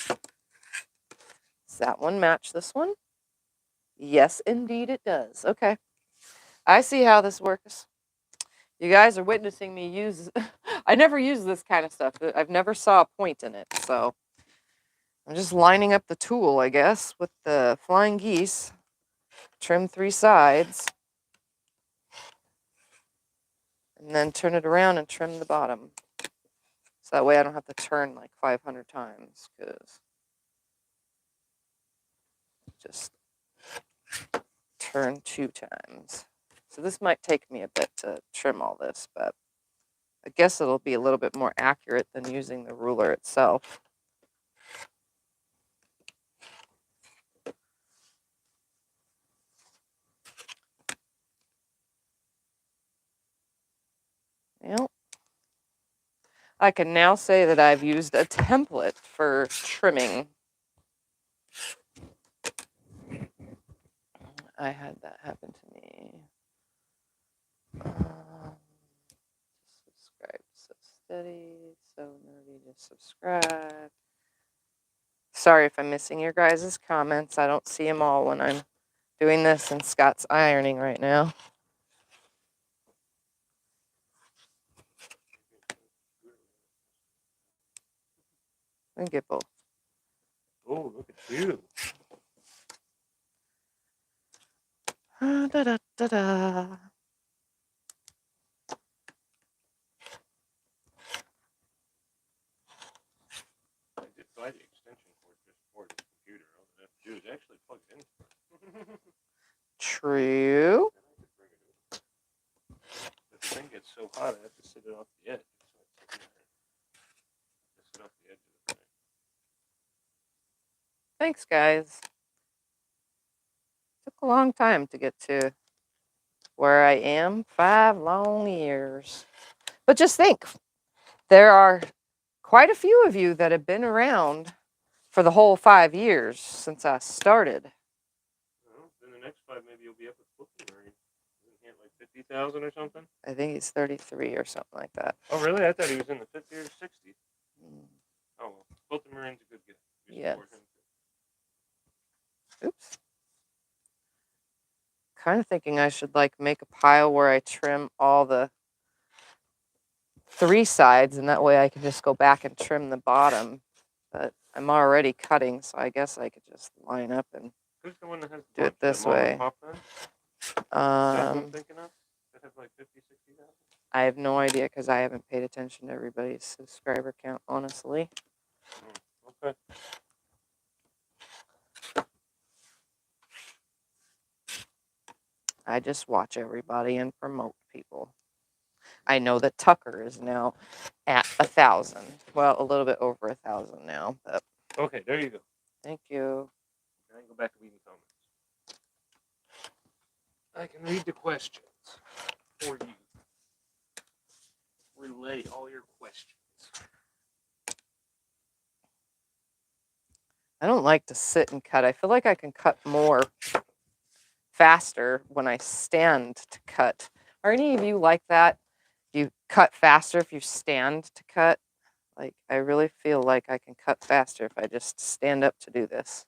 Does that one match this one? Yes, indeed it does. Okay. I see how this works. You guys are witnessing me use... I never use this kind of stuff. I've never saw a point in it, so... I'm just lining up the tool, I guess, with the flying geese. Trim 3 sides. And then turn it around and trim the bottom. So that way I don't have to turn like 500 times, because just turn 2 times. So this might take me a bit to trim all this, but guess it'll be a little bit more accurate than using the ruler itself. Well, I can now say that I've used a template for trimming. I had that happen to me. Subscribe, so steady, so nerdy, just subscribe. Sorry if I'm missing your guys' comments. I don't see them all when I'm doing this, and Scott's ironing right now. We can get both. Oh, look at you. Da, da, da, da. I did buy the extension cord just for the computer. All I have to do is actually plug it in. True. But the thing gets so hot, I have to sit it off the edge. So it's sit off the edge of the thing. Thanks, guys. Took a long time to get to where I am. 5 long years. But just think, there are quite a few of you that have been around for the whole 5 years since I started. Well, in the next 5, maybe you'll be up with Quilting Marine. Isn't he at like 50,000 or something? I think he's 33 or something like that. Oh, really? I thought he was in the 50 or 60. Oh, well. Quilting Marine's a good guy. Yes. Oops. Kind of thinking I should like make a pile where I trim all the 3 sides, and that way I can just go back and trim the bottom. But I'm already cutting, so I guess I could just line up and Who's the one that has do it this that mom and way. pop then? Is that what I'm Um, thinking of? That has like 50, 60,000? I have no idea because I haven't paid attention to everybody's subscriber count, honestly. Okay. I just watch everybody and promote people. I know that Tucker is now at 1,000. Well, a little bit over 1,000 now, but Okay, there you go. thank you. Now I can go back to reading comments. I can read the questions for you. Relay all your questions. I don't like to sit and cut. I feel like I can cut more faster when I stand to cut. Are any of you like that? Do you cut faster if you stand to cut? Like, I really feel like I can cut faster if I just stand up to do this.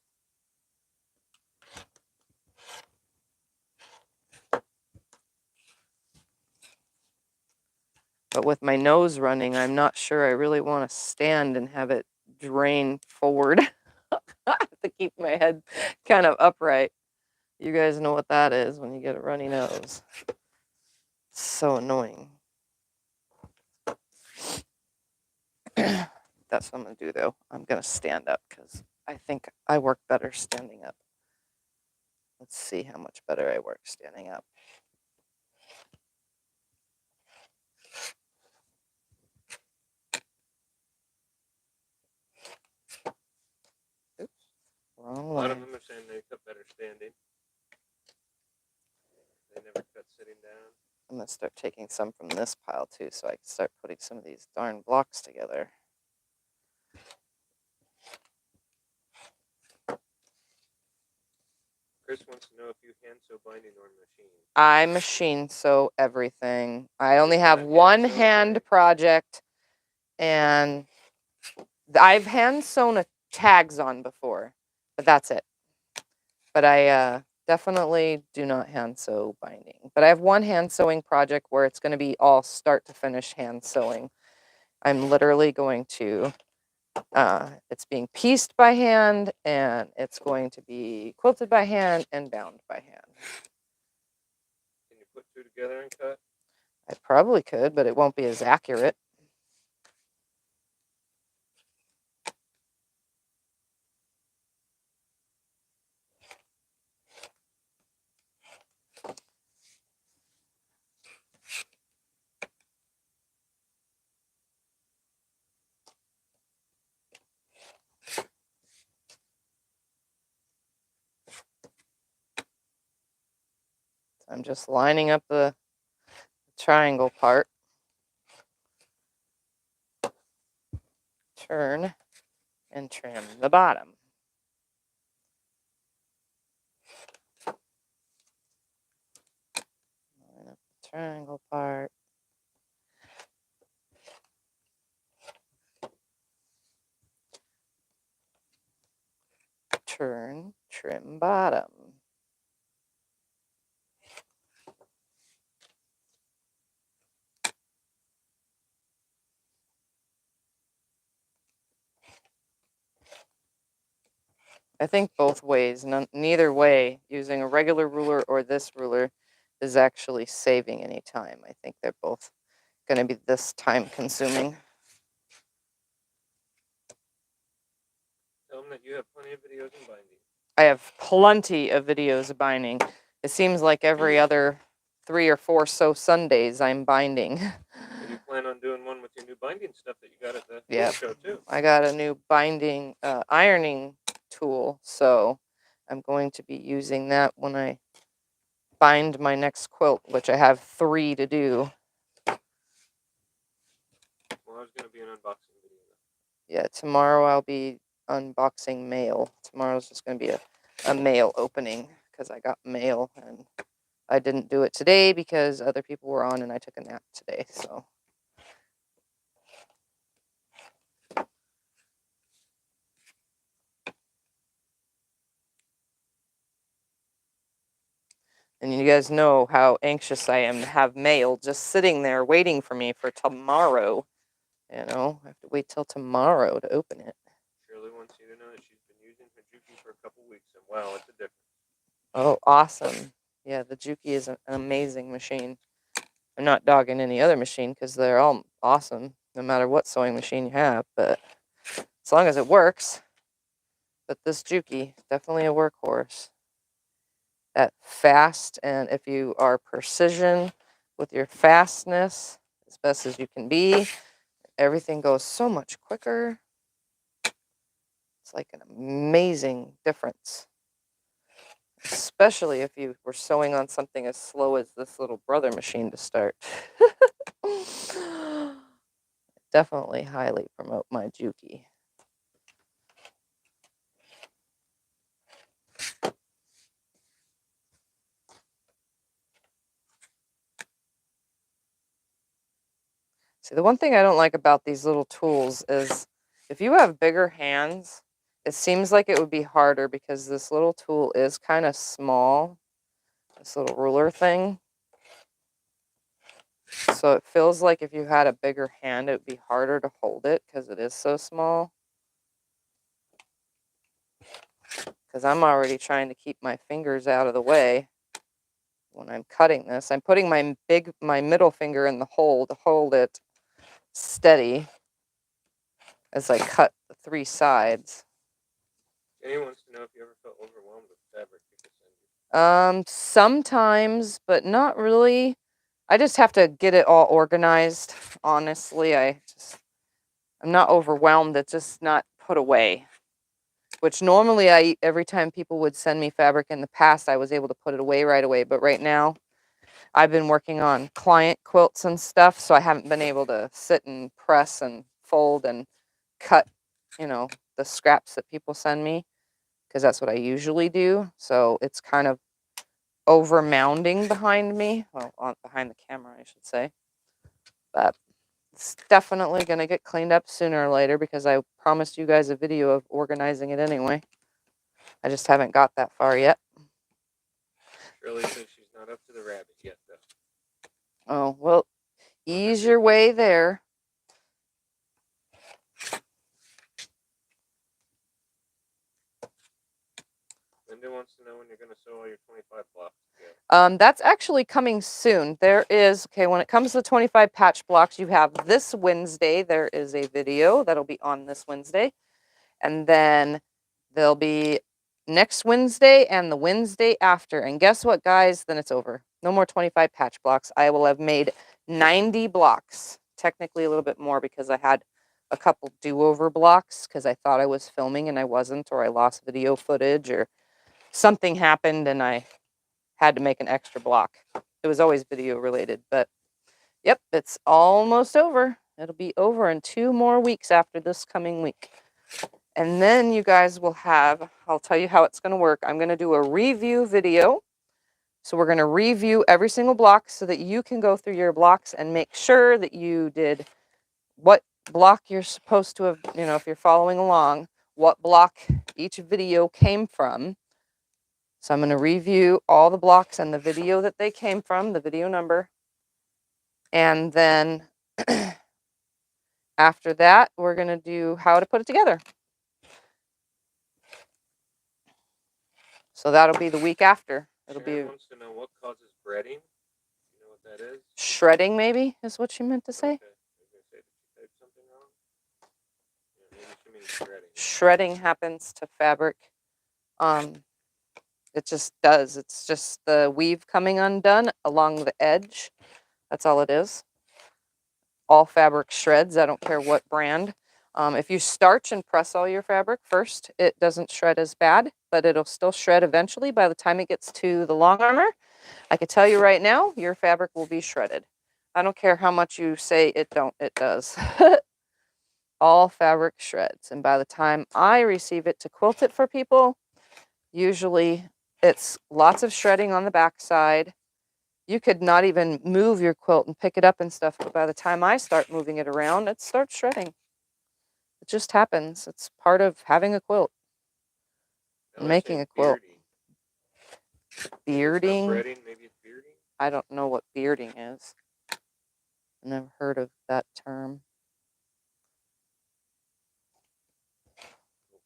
But with my nose running, I'm not sure I really want to stand and have it drain forward. I have to keep my head kind of upright. You guys know what that is when you get a runny nose. It's so annoying. That's what I'm going to do, though. I'm going to stand up because I think I work better standing up. Let's see how much better I work standing up. Oops, wrong A lot of way. them are saying they cut better standing. They never cut sitting down. I'm going to start taking some from this pile, too, so I can start putting some of these darn blocks together. Chris wants to know if you hand sew binding or machine. I machine sew everything. I only have one hand project, and I've hand sewn tags on before, but that's it. But I definitely do not hand sew binding. But I have one hand sewing project where it's going to be all start to finish hand sewing. I'm literally going to, it's being pieced by hand, and it's going to be quilted by hand and bound by hand. Can you put 2 together and cut? I probably could, but it won't be as accurate. I'm just lining up the triangle part. Turn and trim the bottom. Line up the triangle part. Turn, trim bottom. I think both ways, neither way, using a regular ruler or this ruler is actually saving any time. I think they're both going to be this time consuming. Tell them that you have plenty of videos in binding. I have plenty of videos of binding. It seems like every other 3 or 4 Sundays I'm binding. And you plan on doing one with your new binding stuff that you got at the Yeah, show too. I got a new binding ironing tool, so I'm going to be using that when I bind my next quilt, which I have 3 to do. Tomorrow's going to be an unboxing video. Yeah, tomorrow I'll be unboxing mail. Tomorrow's just going to be a mail opening because I got mail, and I didn't do it today because other people were on and I took a nap today, so. And you guys know how anxious I am to have mail just sitting there waiting for me for tomorrow. You know, I have to wait till tomorrow to open it. Shirley wants you to know that she's been using her Juki for a couple weeks, and wow, it's a difference. Oh, awesome. Yeah, the Juki is an amazing machine. I'm not dogging any other machine because they're all awesome, no matter what sewing machine you have, but as long as it works. But this Juki, definitely a workhorse. That fast, and if you are precision with your fastness, as best as you can be, everything goes so much quicker. It's like an amazing difference. Especially if you were sewing on something as slow as this little brother machine to start. Definitely highly promote my Juki. See, the one thing I don't like about these little tools is if you have bigger hands, it seems like it would be harder because this little tool is kind of small, this little ruler thing. So it feels like if you had a bigger hand, it would be harder to hold it because it is so small. Because I'm already trying to keep my fingers out of the way when I'm cutting this. I'm putting my middle finger in the hole to hold it steady as I cut the 3 sides. Jenny wants to know if you ever felt overwhelmed with fabric people send you. Sometimes, but not really. I just have to get it all organized. Honestly, I'm not overwhelmed. It's just not put away. Which normally every time people would send me fabric in the past, I was able to put it away right away. But right now, I've been working on client quilts and stuff, so I haven't been able to sit and press and fold and cut, the scraps that people send me, because that's what I usually do. So it's kind of over mounding behind me. Well, behind the camera, I should say. But it's definitely going to get cleaned up sooner or later because I promised you guys a video of organizing it anyway. I just haven't got that far yet. Shirley says she's not up to the rabbit yet, though. Oh, well, ease your way there. Linda wants to know when you're going to sew all your 25 blocks together. That's actually coming soon. When it comes to the 25 patch blocks, you have this Wednesday. There is a video that'll be on this Wednesday. And then there'll be next Wednesday and the Wednesday after. And guess what, guys? Then it's over. No more 25 patch blocks. I will have made 90 blocks. Technically a little bit more because I had a couple do-over blocks because I thought I was filming and I wasn't, or I lost video footage or something happened and I had to make an extra block. It was always video related, but yep, it's almost over. It'll be over in 2 more weeks after this coming week. And then you guys will have, I'll tell you how it's going to work. I'm going to do a review video. So we're going to review every single block so that you can go through your blocks and make sure that you did what block you're supposed to have, if you're following along, what block each video came from. So I'm going to review all the blocks and the video that they came from, the video number. And then after that, we're going to do how to put it together. So that'll be the week after. It'll Sharon be wants to know what causes breading. You know what that is? shredding, maybe, is what she meant to say. Okay. I was gonna say, did you type something wrong? Yeah, maybe she means shredding. Shredding happens to fabric. It just does. It's just the weave coming undone along the edge. That's all it is. All fabric shreds. I don't care what brand. If you starch and press all your fabric first, it doesn't shred as bad, but it'll still shred eventually. By the time it gets to the long armor, I can tell you right now, your fabric will be shredded. I don't care how much you say it don't, it does. All fabric shreds. And by the time I receive it to quilt it for people, usually it's lots of shredding on the backside. You could not even move your quilt and pick it up and stuff, but by the time I start moving it around, it starts shredding. It just happens. It's part of having a quilt. Now Making they're a quilt. bearding. Bearding. Maybe it's not breading, maybe it's bearding. I don't know what bearding is. I've never heard of that term.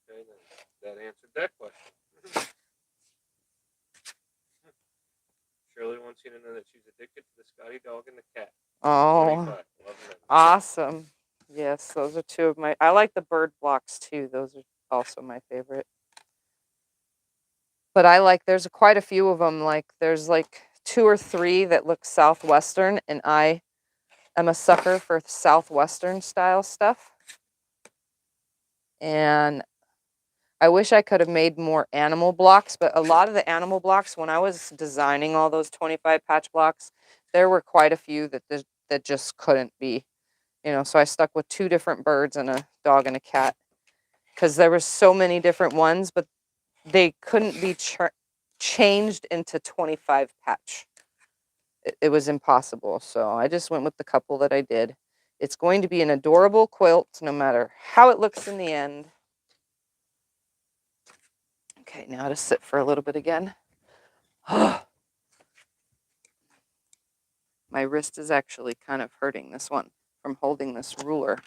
Okay, then that answered that question. Shirley wants you to know that she's addicted to the Scotty dog and the cat. Oh, 35. Love them. awesome. Yes, those are two of my, I like the bird blocks too. Those are also my favorite. But I like, there's quite a few of them. Like there's like 2 or 3 that look Southwestern, and I am a sucker for Southwestern style stuff. And I wish I could have made more animal blocks, but a lot of the animal blocks, when I was designing all those 25 patch blocks, there were quite a few that just couldn't be, so I stuck with 2 different birds and a dog and a cat, because there were so many different ones, but they couldn't be changed into 25 patch. It was impossible. So I just went with the couple that I did. It's going to be an adorable quilt, no matter how it looks in the end. Okay, now to sit for a little bit again. My wrist is actually kind of hurting, this one, from holding this ruler.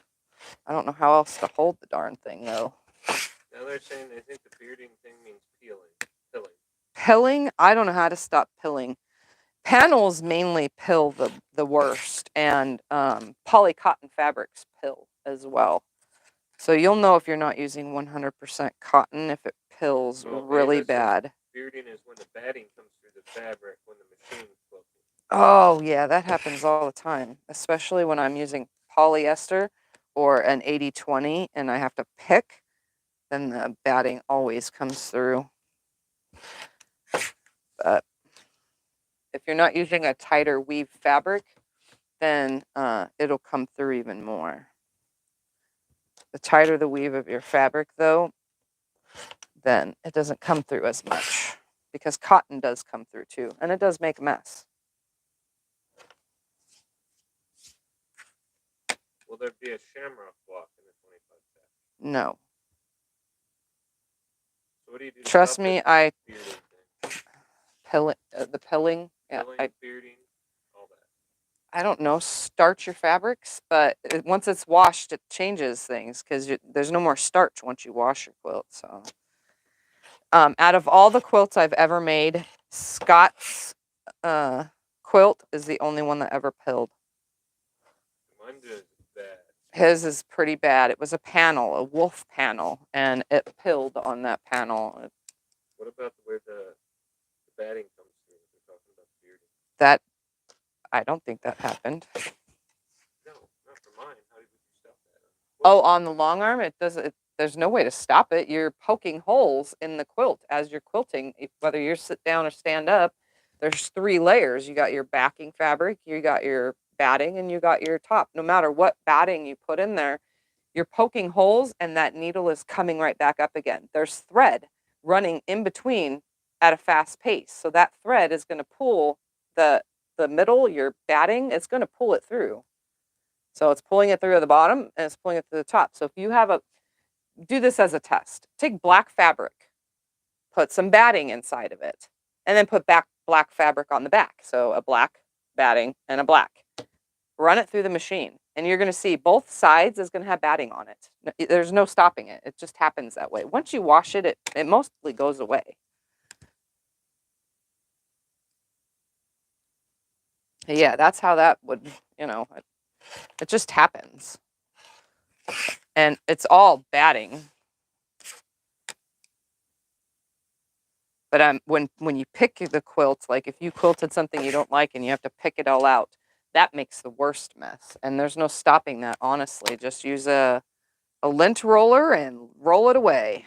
I don't know how else to hold the darn thing, though. Now they're saying they think the bearding thing means pilling. Pilling? I don't know how to stop pilling. Panels mainly pill the worst, and poly cotton fabrics pill as well. So you'll know if you're not using 100% cotton if it pills really bad. Bearding is when the batting comes through the fabric when the machine is quilting. Oh, yeah, that happens all the time, especially when I'm using polyester or an 80-20 and I have to pick, then the batting always comes through. But if you're not using a tighter weave fabric, then it'll come through even more. The tighter the weave of your fabric, though, then it doesn't come through as much, because cotton does come through too, and it does make a mess. Will there be a shamrock block in the 25 patch? No. So what do you do? Trust me, the pilling. Yeah, Pilling, bearding, all that. I don't know, starch your fabrics, but once it's washed, it changes things, because there's no more starch once you wash your quilt. So, out of all the quilts I've ever made, Scott's quilt is the only one that ever pilled. Mine is bad. His is pretty bad. It was a panel, a wolf panel, and it pilled on that panel. What about where the batting comes through? We're talking about bearding. That, I don't think that happened. No, not for mine. How did you stop that? Oh, on the long arm, it doesn't. There's no way to stop it. You're poking holes in the quilt as you're quilting, whether you're sit down or stand up. there's 3 layers. You got your backing fabric, you got your batting, and you got your top. No matter what batting you put in there, you're poking holes and that needle is coming right back up again. There's thread running in between at a fast pace. So that thread is going to pull the middle, your batting, it's going to pull it through. So it's pulling it through at the bottom and it's pulling it through the top. So if you have do this as a test. Take black fabric, put some batting inside of it, and then put black fabric on the back. So a black batting and a black. Run it through the machine, and you're going to see both sides is going to have batting on it. There's no stopping it. It just happens that way. Once you wash it, it mostly goes away. Yeah, that's how that would, it just happens. And it's all batting. But when you pick the quilt, like if you quilted something you don't like and you have to pick it all out, that makes the worst mess. And there's no stopping that, honestly. Just use a lint roller and roll it away.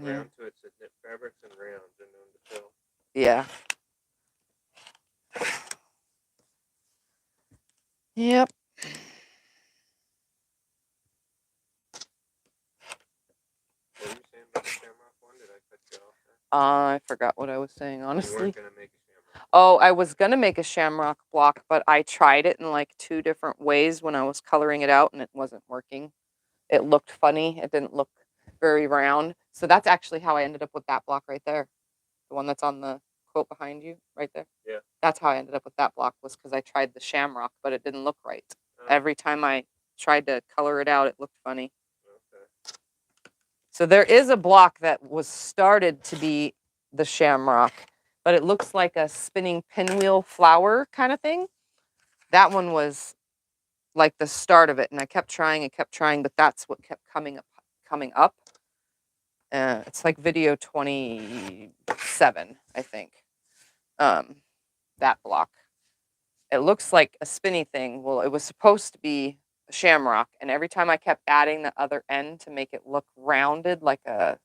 Around to it said knit fabrics and rounds are known to fill. Yeah. Yep. What were you saying about the shamrock one? Did I cut you off there? I forgot what I was saying, honestly. You weren't going to make a shamrock. Oh, I was going to make a shamrock block, but I tried it in like 2 different ways when I was coloring it out and it wasn't working. It looked funny. It didn't look very round. So that's actually how I ended up with that block right there. The one that's on the quilt behind you right there. Yeah. That's how I ended up with that block, was because I tried the shamrock, but it didn't look right. Every time I tried to color it out, it looked funny. Okay. So there is a block that was started to be the shamrock, but it looks like a spinning pinwheel flower kind of thing. That one was like the start of it, and I kept trying, but that's what kept coming up. It's like video 27, I think. That block. It looks like a spinny thing. Well, it was supposed to be a shamrock, and every time I kept adding the other end to make it look rounded, like I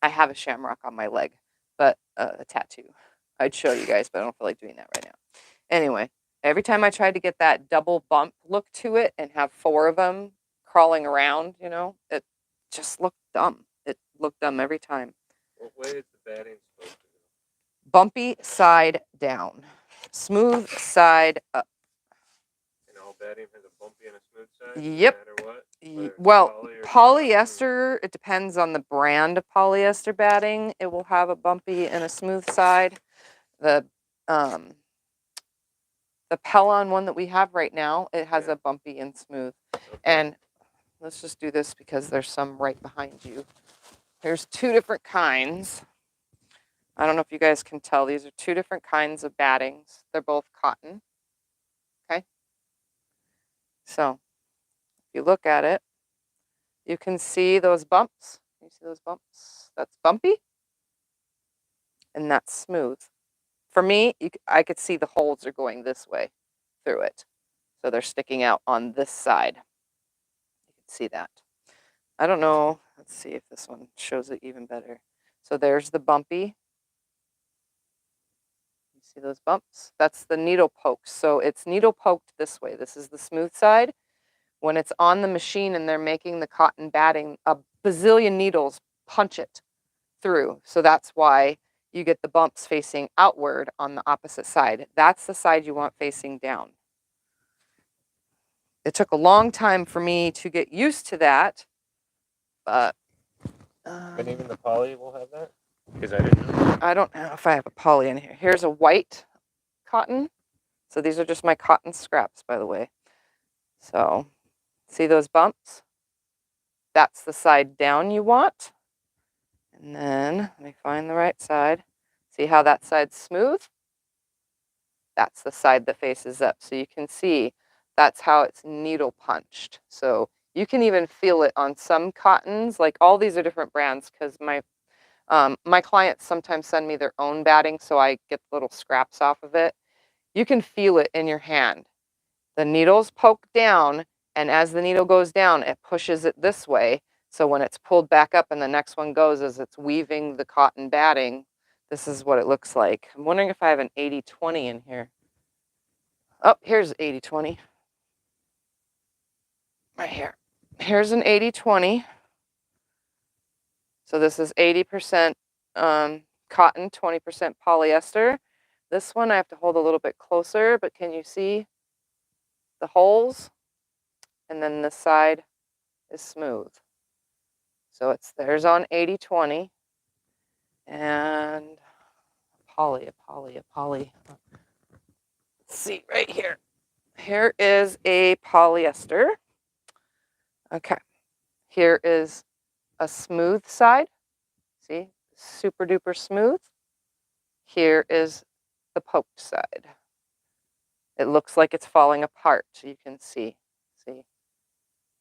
have a shamrock on my leg, but a tattoo. I'd show you guys, but I don't feel like doing that right now. Anyway, every time I tried to get that double bump look to it and have 4 of them crawling around, it just looked dumb. It looked dumb every time. What way is the batting supposed to go? Bumpy side down. Smooth side up. And all batting has a bumpy and a smooth side? Yep. No matter what? Well, polyester, it depends on the brand of polyester batting. It will have a bumpy and a smooth side. The Pellon one that we have right now, it has a bumpy and smooth. Okay. And let's just do this because there's some right behind you. There's 2 different kinds. I don't know if you guys can tell. These are 2 different kinds of battings. They're both cotton. Okay. So if you look at it, you can see those bumps. You see those bumps? That's bumpy. And that's smooth. For me, I could see the holes are going this way through it. So they're sticking out on this side. You can see that. I don't know. Let's see if this one shows it even better. So there's the bumpy. You see those bumps? That's the needle poke. So it's needle poked this way. This is the smooth side. When it's on the machine and they're making the cotton batting, a bazillion needles punch it through. So that's why you get the bumps facing outward on the opposite side. That's the side you want facing down. It took a long time for me to get used to that, but... But even the poly will have that? Because I didn't know. I don't know if I have a poly in here. Here's a white cotton. So these are just my cotton scraps, by the way. So, see those bumps? That's the side down you want. And then, let me find the right side. See how that side's smooth? That's the side that faces up. So you can see that's how it's needle punched. So You can even feel it on some cottons. Like all these are different brands because my clients sometimes send me their own batting, so I get little scraps off of it. You can feel it in your hand. The needles poke down, and as the needle goes down, it pushes it this way. So when it's pulled back up and the next one goes as it's weaving the cotton batting, this is what it looks like. I'm wondering if I have an 80-20 in here. Oh, here's 80-20. Right here. Here's an 80-20. So this is 80% cotton, 20% polyester. This one I have to hold a little bit closer, but can you see the holes? And then this side is smooth. So there's on 80-20. And poly. Let's see right here. Here is a polyester. Okay. Here is a smooth side. See, super duper smooth. Here is the poked side. It looks like it's falling apart. You can see. See,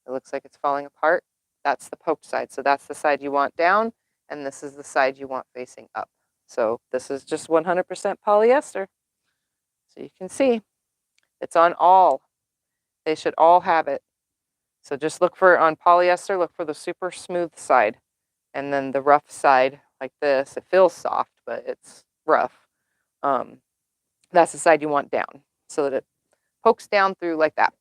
it looks like it's falling apart. That's the poked side. So that's the side you want down, and this is the side you want facing up. So this is just 100% polyester. So you can see it's on all. They should all have it. So just look for, on polyester, look for the super smooth side. And then the rough side, like this, it feels soft, but it's rough. That's the side you want down, so that it pokes down through like that.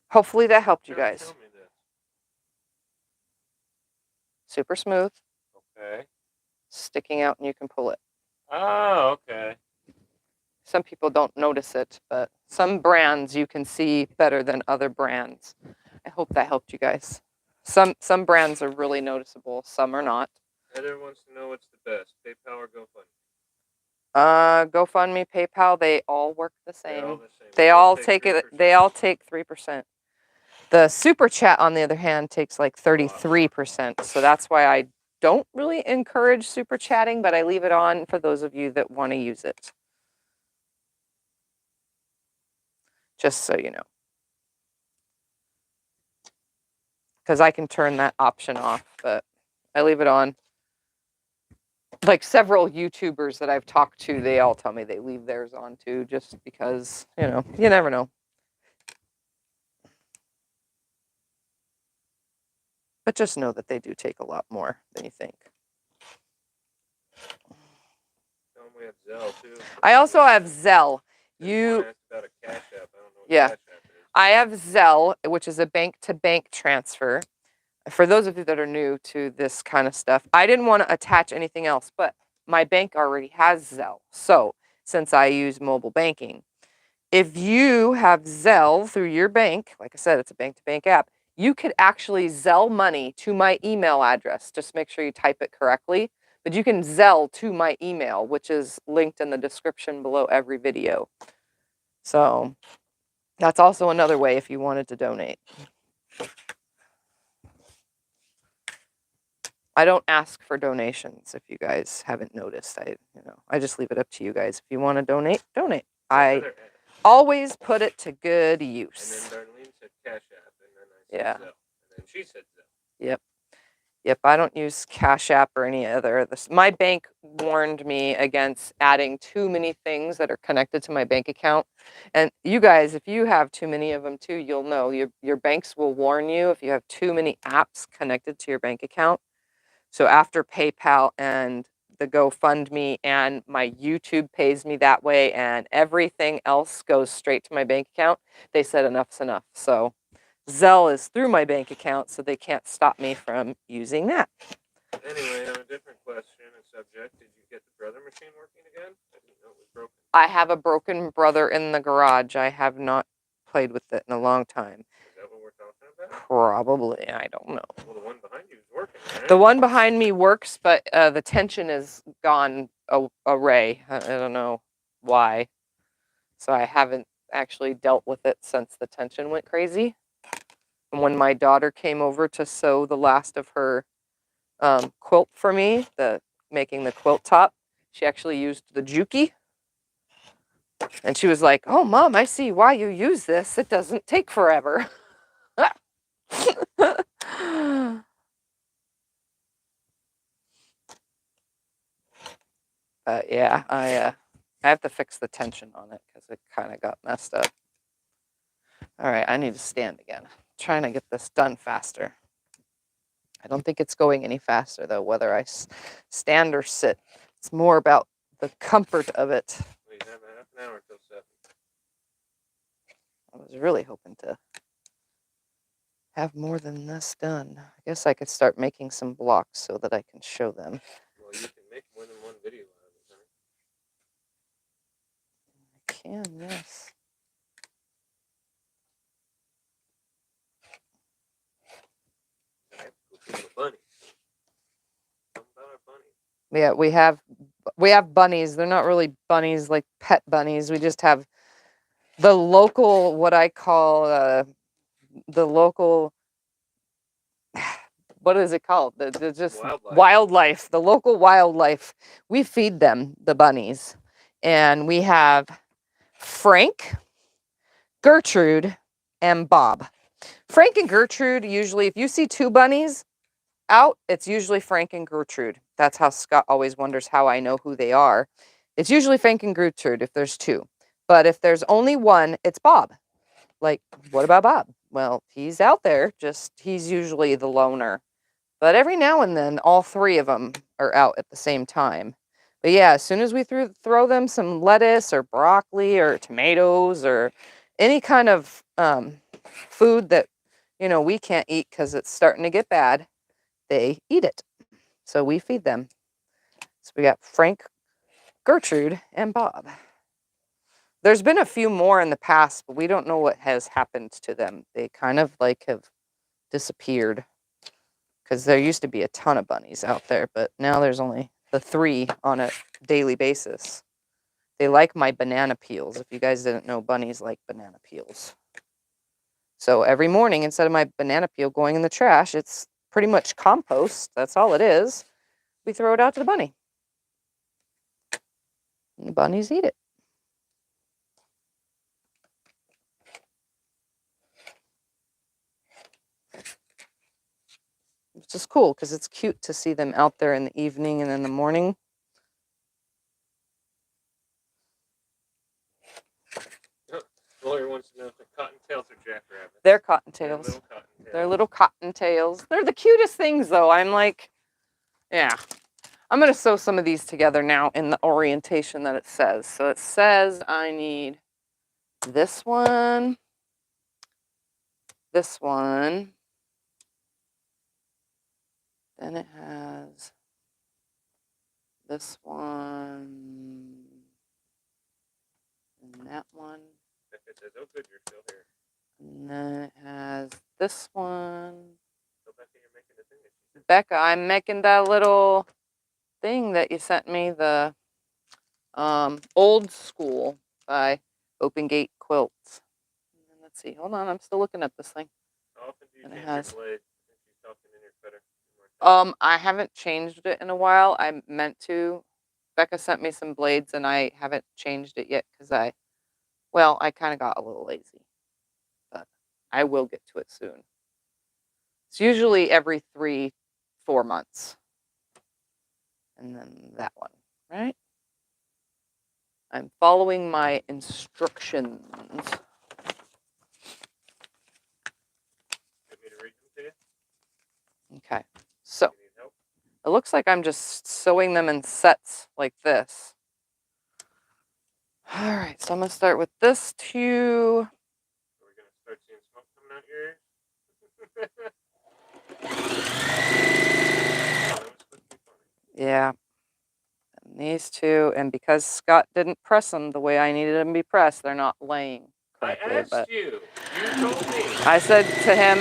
Hopefully that helped you guys. Tell me this. Super smooth. Okay. Sticking out and you can pull it. Oh, okay. Some people don't notice it, but some brands you can see better than other brands. I hope that helped you guys. Some brands are really noticeable, some are not. Heather wants to know what's the best, PayPal or GoFundMe? GoFundMe, PayPal, they all work the same. They all take it. They all take 3%. The Super Chat, on the other hand, takes like 33%. So that's why I don't really encourage Super Chatting, but I leave it on for those of you that want to use it. Just so you know. Because I can turn that option off, but I leave it on. Like several YouTubers that I've talked to, they all tell me they leave theirs on too, just because, you know, you never know. But just know that they do take a lot more than you think. We have Zelle too. I also have Zelle. About a Cash App. I don't know what Yeah. Cash App is. I have Zelle, which is a bank-to-bank transfer. For those of you that are new to this kind of stuff, I didn't want to attach anything else, but my bank already has Zelle. So since I use mobile banking, if you have Zelle through your bank, like I said, it's a bank-to-bank app, you could actually Zelle money to my email address. Just make sure you type it correctly. But you can Zelle to my email, which is linked in the description below every video. So that's also another way if you wanted to donate. I don't ask for donations if you guys haven't noticed. I just leave it up to you guys. If you want to donate, donate. I always put it to good use. And then Darlene said Cash App, and then I said Zelle. And then she said Zelle. Yep, I don't use Cash App or any other. My bank warned me against adding too many things that are connected to my bank account. And you guys, if you have too many of them too, you'll know. Your banks will warn you if you have too many apps connected to your bank account. So after PayPal and the GoFundMe and my YouTube pays me that way and everything else goes straight to my bank account, they said enough's enough. So Zelle is through my bank account, so they can't stop me from using that. Anyway, on a different question and subject, did you get the brother machine working again? I didn't know it was broken. I have a broken brother in the garage. I have not played with it in a long time. Is that what we're talking about? Probably. I don't know. Well, the one behind you is working, right? The one behind me works, but the tension is gone array. I don't know why. So I haven't actually dealt with it since the tension went crazy. And when my daughter came over to sew the last of her quilt for me, making the quilt top, she actually used the Juki And she was like, "Oh, Mom, I see why you use this. It doesn't take forever." Yeah, I have to fix the tension on it because it kind of got messed up. All right, I need to stand again. I'm trying to get this done faster. I don't think it's going any faster, though, whether I stand or sit. It's more about the comfort of it. We have a half an hour till 7. I was really hoping to have more than this done. I guess I could start making some blocks so that I can show them. Well, you can make more than one video out of it, huh? I can, yes. I have to go feed the bunnies. Something about our bunnies. Yeah, we have bunnies. They're not really bunnies like pet bunnies. We just have the local, what I call the local, what is it called? The just wildlife, the local wildlife. We feed them, the bunnies. And we have Frank, Gertrude, and Bob. Frank and Gertrude, usually, if you see two bunnies out, it's usually Frank and Gertrude. That's how Scott always wonders how I know who they are. It's usually Frank and Gertrude if there's two. But if there's only one, it's Bob. Like, what about Bob? Well, he's out there, just he's usually the loner. But every now and then, all three of them are out at the same time. But yeah, as soon as we throw them some lettuce or broccoli or tomatoes or any kind of food that, we can't eat because it's starting to get bad, they eat it. So we feed them. So we got Frank, Gertrude, and Bob. There's been a few more in the past, but we don't know what has happened to them. They kind of have disappeared because there used to be a ton of bunnies out there, but now there's only the 3 on a daily basis. They like my banana peels. If you guys didn't know, bunnies like banana peels. So every morning, instead of my banana peel going in the trash, it's pretty much compost. That's all it is. We throw it out to the bunny. And the bunnies eat it. Which is cool because it's cute to see them out there in the evening and in the morning. Lawyer wants to know if the cottontails are jackrabbits. They're cottontails. They're little cottontails. They're the cutest things, though. I'm like, yeah. I'm going to sew some of these together now in the orientation that it says. So it says I need this one, then it has this one, and that one. Becca says, "Oh, good, you're still here." And then it has this one. So Becca, you're making the thing that she said. Becca, I'm making that little thing that you sent me, the Old School by Open Gate Quilts. And let's see, hold on, I'm still looking at this thing. How often do you And change it has, your blade since she's talking in your cutter? I haven't changed it in a while. I meant to. Becca sent me some blades and I haven't changed it yet because I kind of got a little lazy. But I will get to it soon. It's usually every 3-4 months. And then that one, right? I'm following my instructions. Want me to read them to you? Okay, so You need help? it looks like I'm just sewing them in sets like this. All right, so I'm going to start with this 2. Are we going to start seeing smoke coming out your ears? Yeah, and these 2, and because Scott didn't press them the way I needed them to be pressed, they're not laying correctly. I asked you. You told me. I said to him,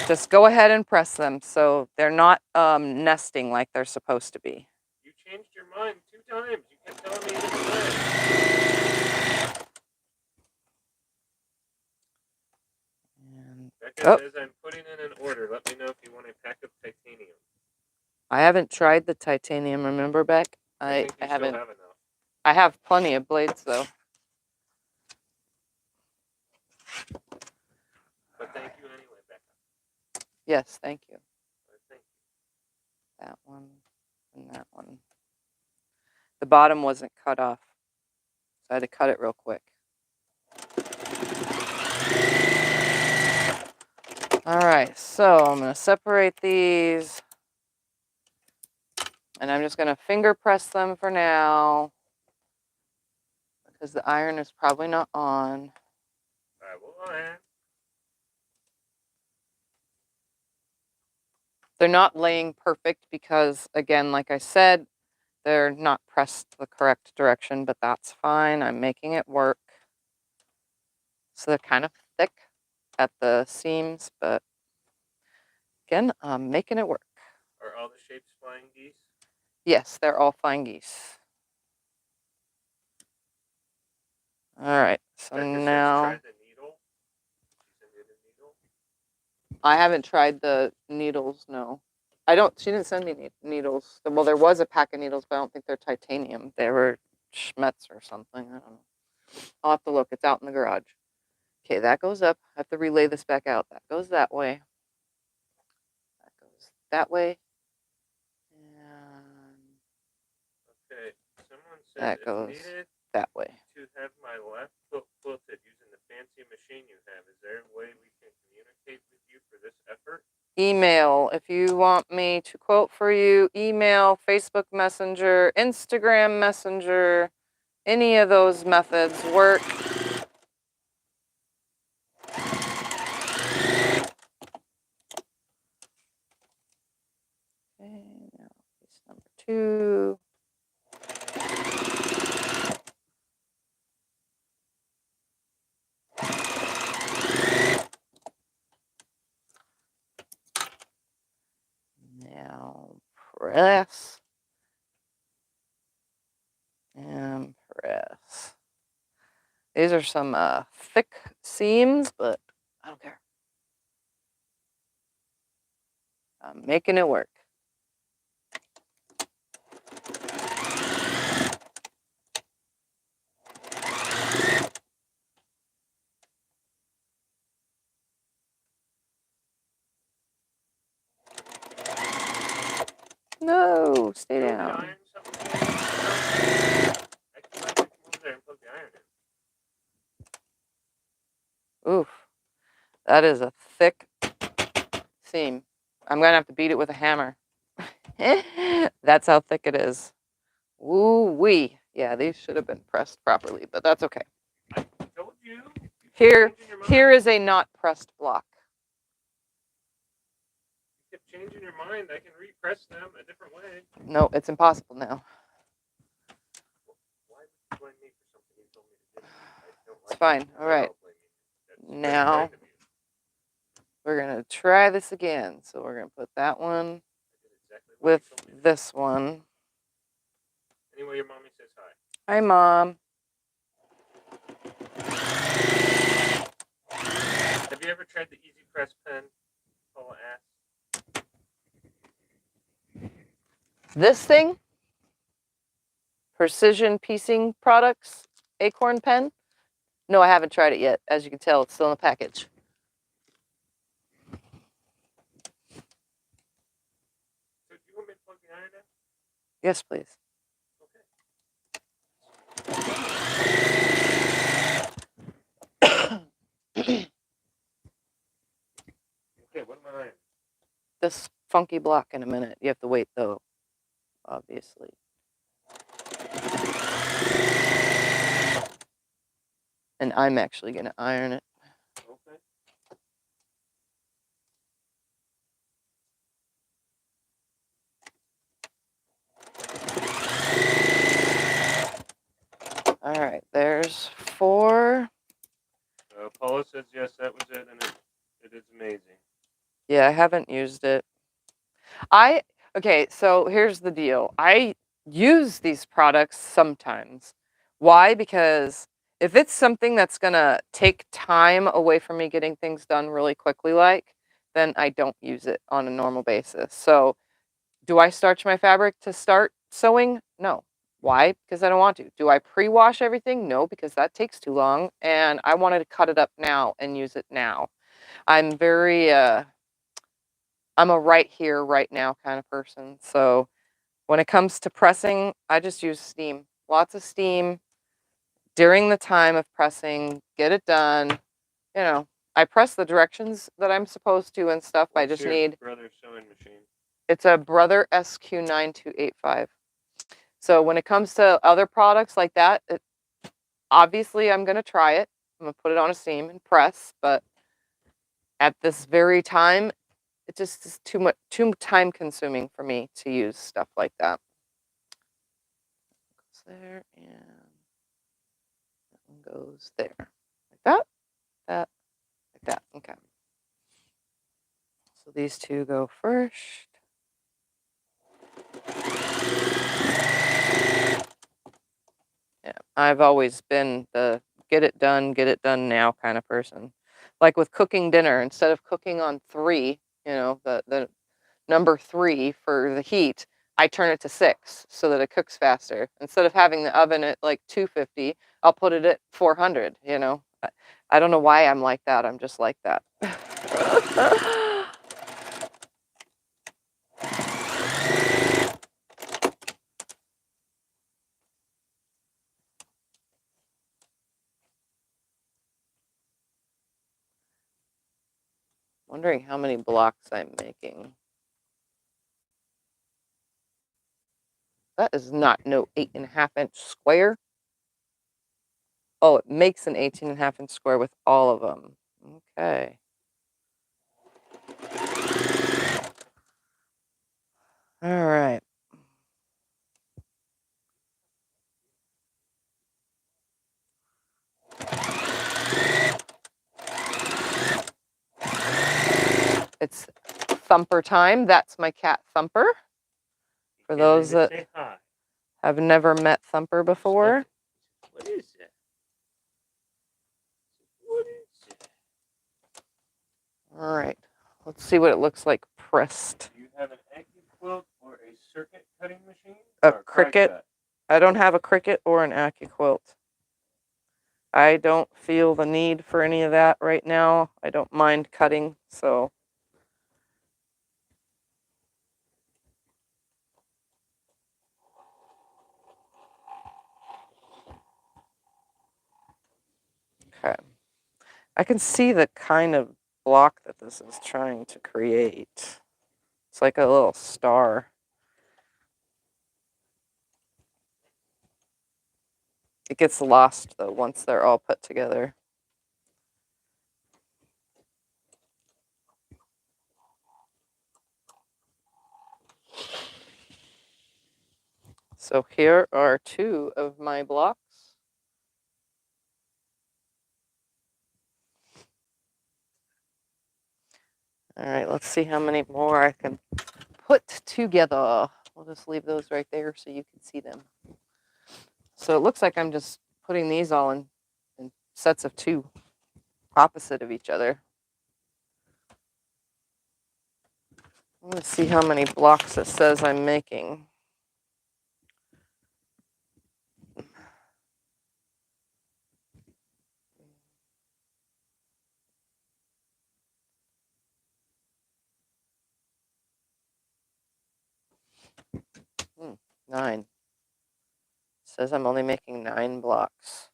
just go ahead and press them so they're not nesting like they're supposed to be. You changed your mind 2 times. You kept telling me you didn't play. Becca says I'm putting in an order. Let me know if you want a pack of titanium. I haven't tried the titanium, remember, Beck? I haven't. Still have enough. I have plenty of blades, though. But thank you anyway, Becca. Yes, thank you. Thank you. That one and that one. The bottom wasn't cut off, so I had to cut it real quick. All right, so I'm going to separate these, and I'm just going to finger press them for now because the iron is probably not on. I will iron. They're not laying perfect because, again, like I said, they're not pressed the correct direction, but that's fine. I'm making it work. So they're kind of thick at the seams, but again, I'm making it work. Are all the shapes flying geese? Yes, they're all flying geese. All right, so Becca now says try the needle. She sent you the needle. I haven't tried the needles. No, I don't. She didn't send me needles. Well, there was a pack of needles, but I don't think they're titanium. They were Schmetz or something. I don't know. I'll have to look. It's out in the garage. Okay, that goes up. I have to relay this back out. That goes that way. That goes that way. And Okay, someone says that if goes needed that way. to have my left foot quilted using the fancy machine you have, is there a way we can communicate with you for this effort? Email. If you want me to quote for you, email, Facebook Messenger, Instagram Messenger, any of those methods work. Okay, now piece number 2. Now press and press. These are some thick seams, but I don't care. I'm making it work. No, stay Joe, the down. iron something for you? I can come over there and plug the iron in. Oof, that is a thick seam. I'm gonna have to beat it with a hammer. That's how thick it is. Ooh wee. Yeah, these should have been pressed properly, but that's okay. I told you. Here is a not pressed block. You kept changing your mind. I can repress them a different way. No, it's impossible now. Why would you blame me for something you told me to do? I don't It's like fine. it. All right. That's Now we're gonna try this again. So we're gonna put that one with this one. Anyway, your mommy says hi. Hi, Mom. Have you ever tried the Easy Press pen? Paula asked. This thing, Precision Piecing Products, Acorn pen. No, I haven't tried it yet. As you can tell, it's still in the package. So do you want me to plug the iron in? Yes, please. Okay. Okay, what am I ironing? This funky block in a minute. You have to wait, though, obviously. And I'm actually going to iron it. Okay. All right, there's 4. Paula says yes, that was it, and it is amazing. Yeah, I haven't used it. Okay, so here's the deal. I use these products sometimes. Why? Because if it's something that's gonna take time away from me getting things done really quickly, then I don't use it on a normal basis. So do I starch my fabric to start sewing? No. Why? Because I don't want to. Do I pre-wash everything? No, because that takes too long. And I wanted to cut it up now and use it now. I'm very, I'm a right here, right now kind of person. So when it comes to pressing, I just use steam. Lots of steam during the time of pressing, get it done. You know, I press the directions that I'm supposed to and stuff. I just need. Brother sewing machine? It's a Brother SQ9285. So when it comes to other products like that, obviously I'm going to try it. I'm going to put it on a steam and press, but at this very time, it just is too time consuming for me to use stuff like that. Goes there and that one goes there. Like that, like that. Okay. So these two go first. Yeah, I've always been the get it done now kind of person. Like with cooking dinner, instead of cooking on 3, the number 3 for the heat, I turn it to 6 so that it cooks faster. Instead of having the oven at like 250, I'll put it at 400, I don't know why I'm like that. I'm just like that. Wondering how many blocks I'm making. That is not no 8.5-inch square. Oh, it makes an 18.5-inch square with all of them. Okay. All right. It's Thumper time. That's my cat Thumper. For those that have never met Thumper before. What is it? What is it? All right. Let's see what it looks like pressed. Do you have an AccuQuilt or a circuit cutting machine? A Cricut. I don't have a Cricut or an AccuQuilt. I don't feel the need for any of that right now. I don't mind cutting, so. Okay. I can see the kind of block that this is trying to create. It's like a little star. It gets lost, though, once they're all put together. So here are 2 of my blocks. All right, let's see how many more I can put together. We'll just leave those right there so you can see them. So it looks like I'm just putting these all in sets of 2, opposite of each other. Let's see how many blocks it says I'm making. Hmm, 9. It says I'm only making 9 blocks.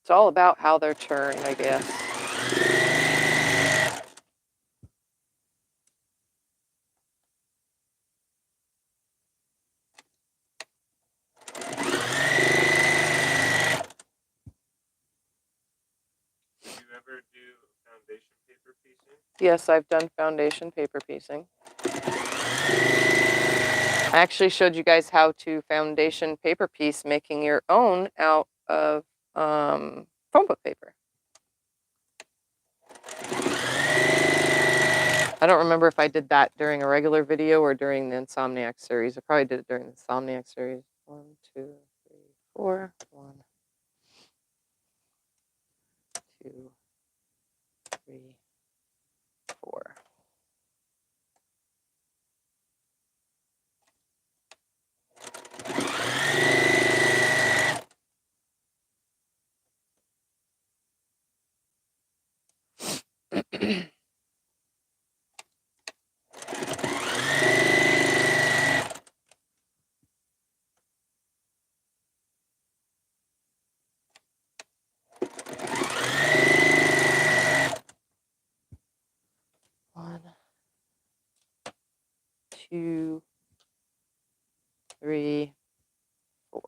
It's all about how they're turned, I guess. Do you ever do foundation paper piecing? Yes, I've done foundation paper piecing. I actually showed you guys how to foundation paper piece, making your own out of phone book paper. I don't remember if I did that during a regular video or during the Insomniac series. I probably did it during the Insomniac series. 1, 2, 3, 4, 1. 2, 3, 4. One, 2, 3, 4.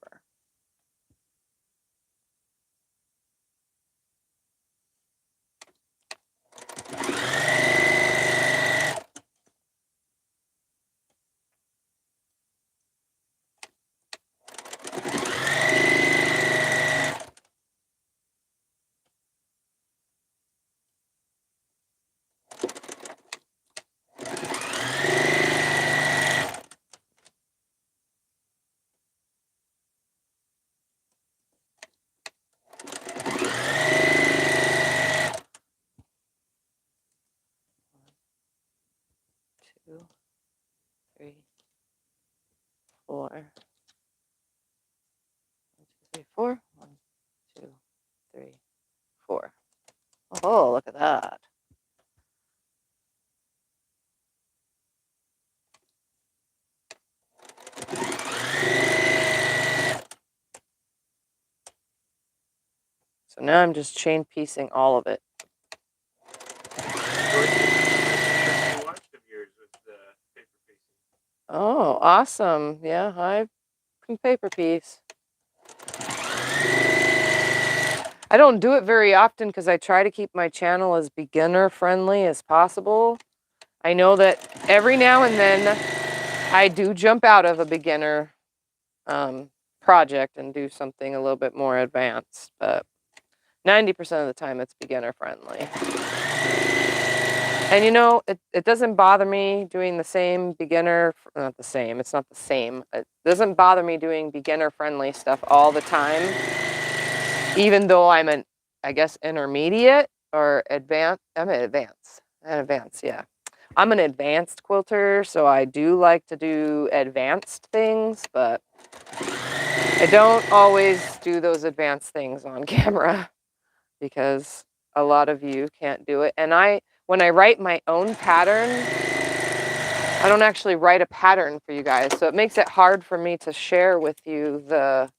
Two, 3, 4. 1, 2, 3, 4. 1, 2, 3, 4. Oh, look at that. So now I'm just chain piecing all of it. Oh, awesome. Yeah, I can paper piece. I don't do it very often because I try to keep my channel as beginner friendly as possible. I know that every now and then I do jump out of a beginner project and do something a little bit more advanced, but 90% of the time it's beginner friendly. And you know, it doesn't bother me doing the same beginner, not the same, it's not the same. It doesn't bother me doing beginner friendly stuff all the time, even though I'm an, I guess, intermediate or advanced. I'm an advanced, yeah. I'm an advanced quilter, so I do like to do advanced things, but I don't always do those advanced things on camera because a lot of you can't do it. And when I write my own pattern, I don't actually write a pattern for you guys. So it makes it hard for me to share with you the,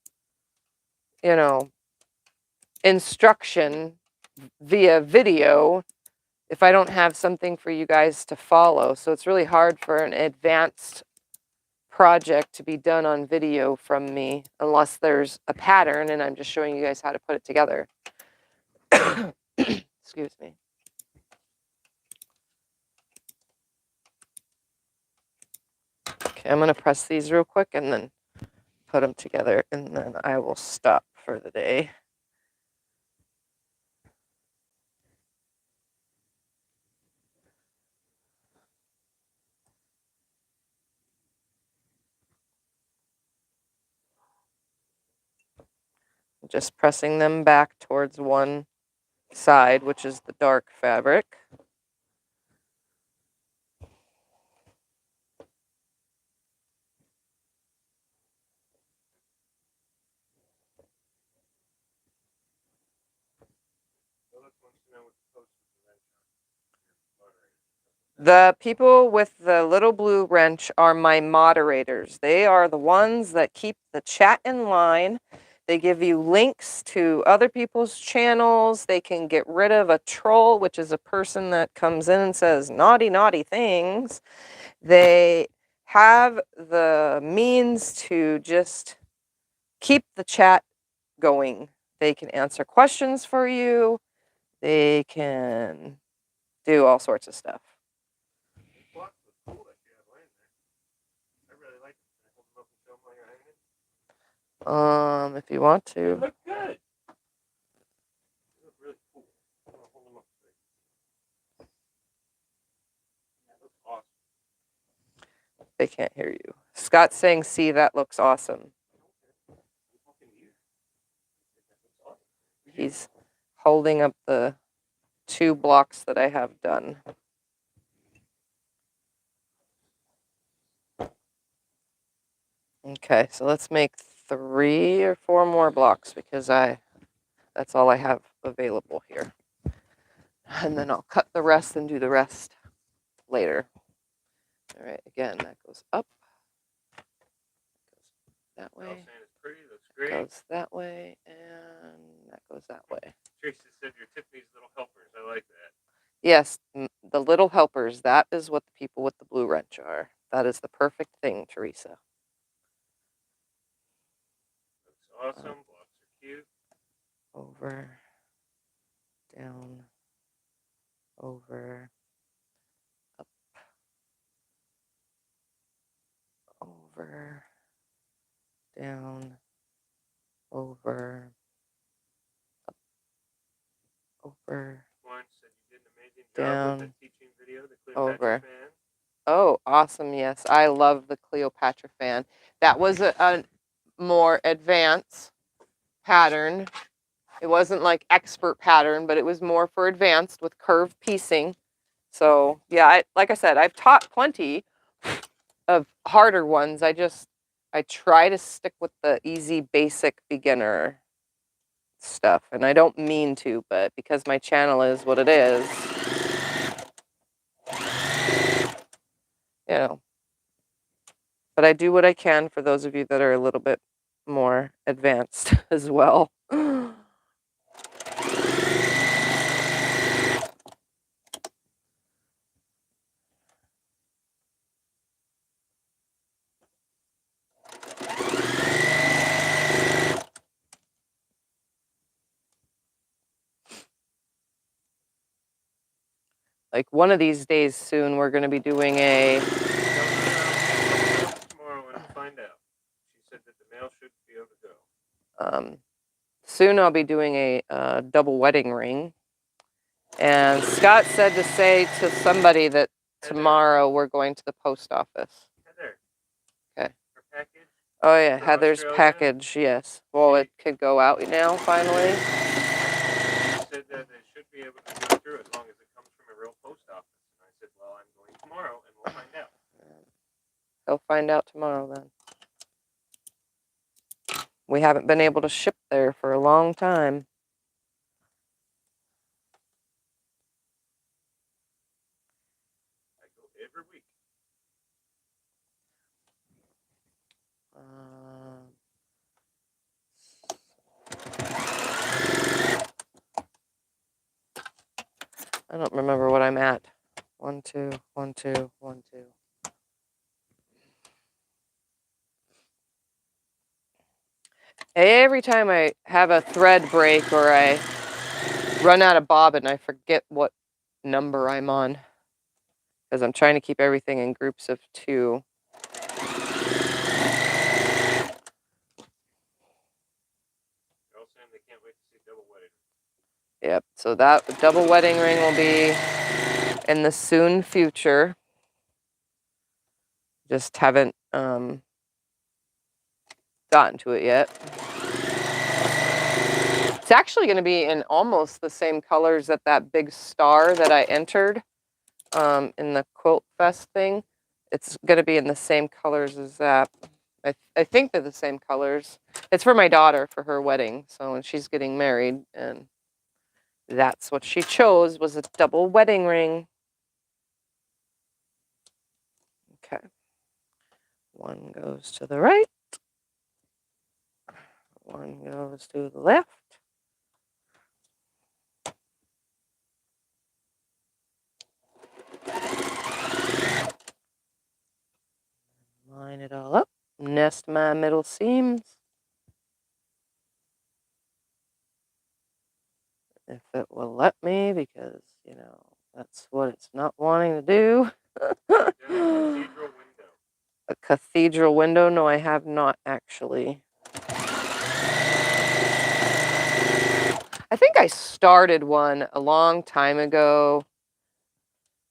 you know, instruction via video if I don't have something for you guys to follow. So it's really hard for an advanced project to be done on video from me unless there's a pattern and I'm just showing you guys how to put it together. Excuse me. Okay, I'm going to press these real quick and then put them together, and then I will stop for the day. Just pressing them back towards one side, which is the dark fabric. The people with the little blue wrench are my moderators. They are the ones that keep the chat in line. They give you links to other people's channels. They can get rid of a troll, which is a person that comes in and says naughty, naughty things. They have the means to just keep the chat going. They can answer questions for you. They can do all sorts of stuff. If you want to. They look good. They look really cool. I'm gonna hold them up straight. That looks awesome. They can't hear you. Scott's saying, see, that looks awesome. He's holding up the 2 blocks that I have done. Okay, so let's make 3 or 4 more blocks because that's all I have available here. And then I'll cut the rest and do the rest later. All right, again, that goes up. Goes that way. It's pretty, looks great. Goes that way, and that goes that way. Teresa said you're Tiffany's little helpers. I like that. Yes, the little helpers. That is what the people with the blue wrench are. That is the perfect thing, Teresa. Looks awesome. Blocks are cute. Over, down, over, up, over, down, over, up, over, Florence said you did an amazing job with down, the teaching video, the Cleopatra fan. Oh, awesome. Yes, I love the Cleopatra fan. That was a more advanced pattern. It wasn't like expert pattern, but it was more for advanced with curved piecing. So yeah, like I said, I've taught plenty of harder ones. I try to stick with the easy, basic, beginner stuff. And I don't mean to, but because my channel is what it is, you know. But I do what I can for those of you that are a little bit more advanced as well. Like one of these days soon, we're going to be doing a... Tomorrow and find out. She said that the mail should be able to go. Soon I'll be doing a double wedding ring. And Scott said to say to somebody that tomorrow we're going to the post office. Heather. Okay. Her package? Oh yeah, Heather's Australia? package, yes. Well, it could go out now, finally. She said that they should be able to go through as long as it comes from a real post office. And I said, well, I'm going tomorrow and we'll find out. They'll find out tomorrow then. We haven't been able to ship there for a long time. I go every week. I don't remember what I'm at. 1, 2, 1, 2, 1, 2. Every time I have a thread break or I run out of bobbin, I forget what number I'm on. Because I'm trying to keep everything in groups of 2. They can't wait to see double wedding. Yep, so that double wedding ring will be in the soon future. Just haven't gotten to it yet. It's actually going to be in almost the same colors that big star that I entered in the Quilt Fest thing. It's going to be in the same colors as that. I think they're the same colors. It's for my daughter for her wedding. So when she's getting married, and that's what she chose, was a double wedding ring. Okay. One goes to the right. One goes to the left. Line it all up. Nest my middle seams. If it will let me, because, you know, that's what it's not wanting to do. A cathedral window? No, I have not actually. I think I started one a long time ago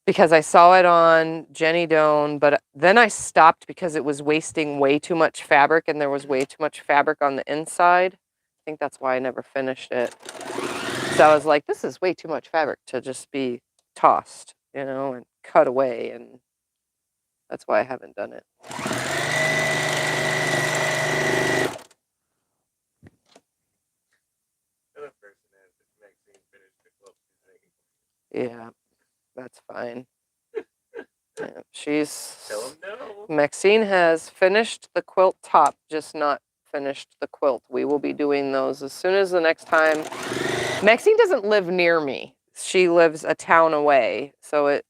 because I saw it on Jenny Doan, but then I stopped because it was wasting way too much fabric and there was way too much fabric on the inside. I think that's why I never finished it. So I was like, this is way too much fabric to just be tossed, you know, and cut away, and that's why I haven't done it. Another person has Maxine finish the quilt she's making. Yeah, that's fine. Yeah, she's. Tell them no. Maxine has finished the quilt top, just not finished the quilt. We will be doing those as soon as the next time. Maxine doesn't live near me. She lives a town away. So it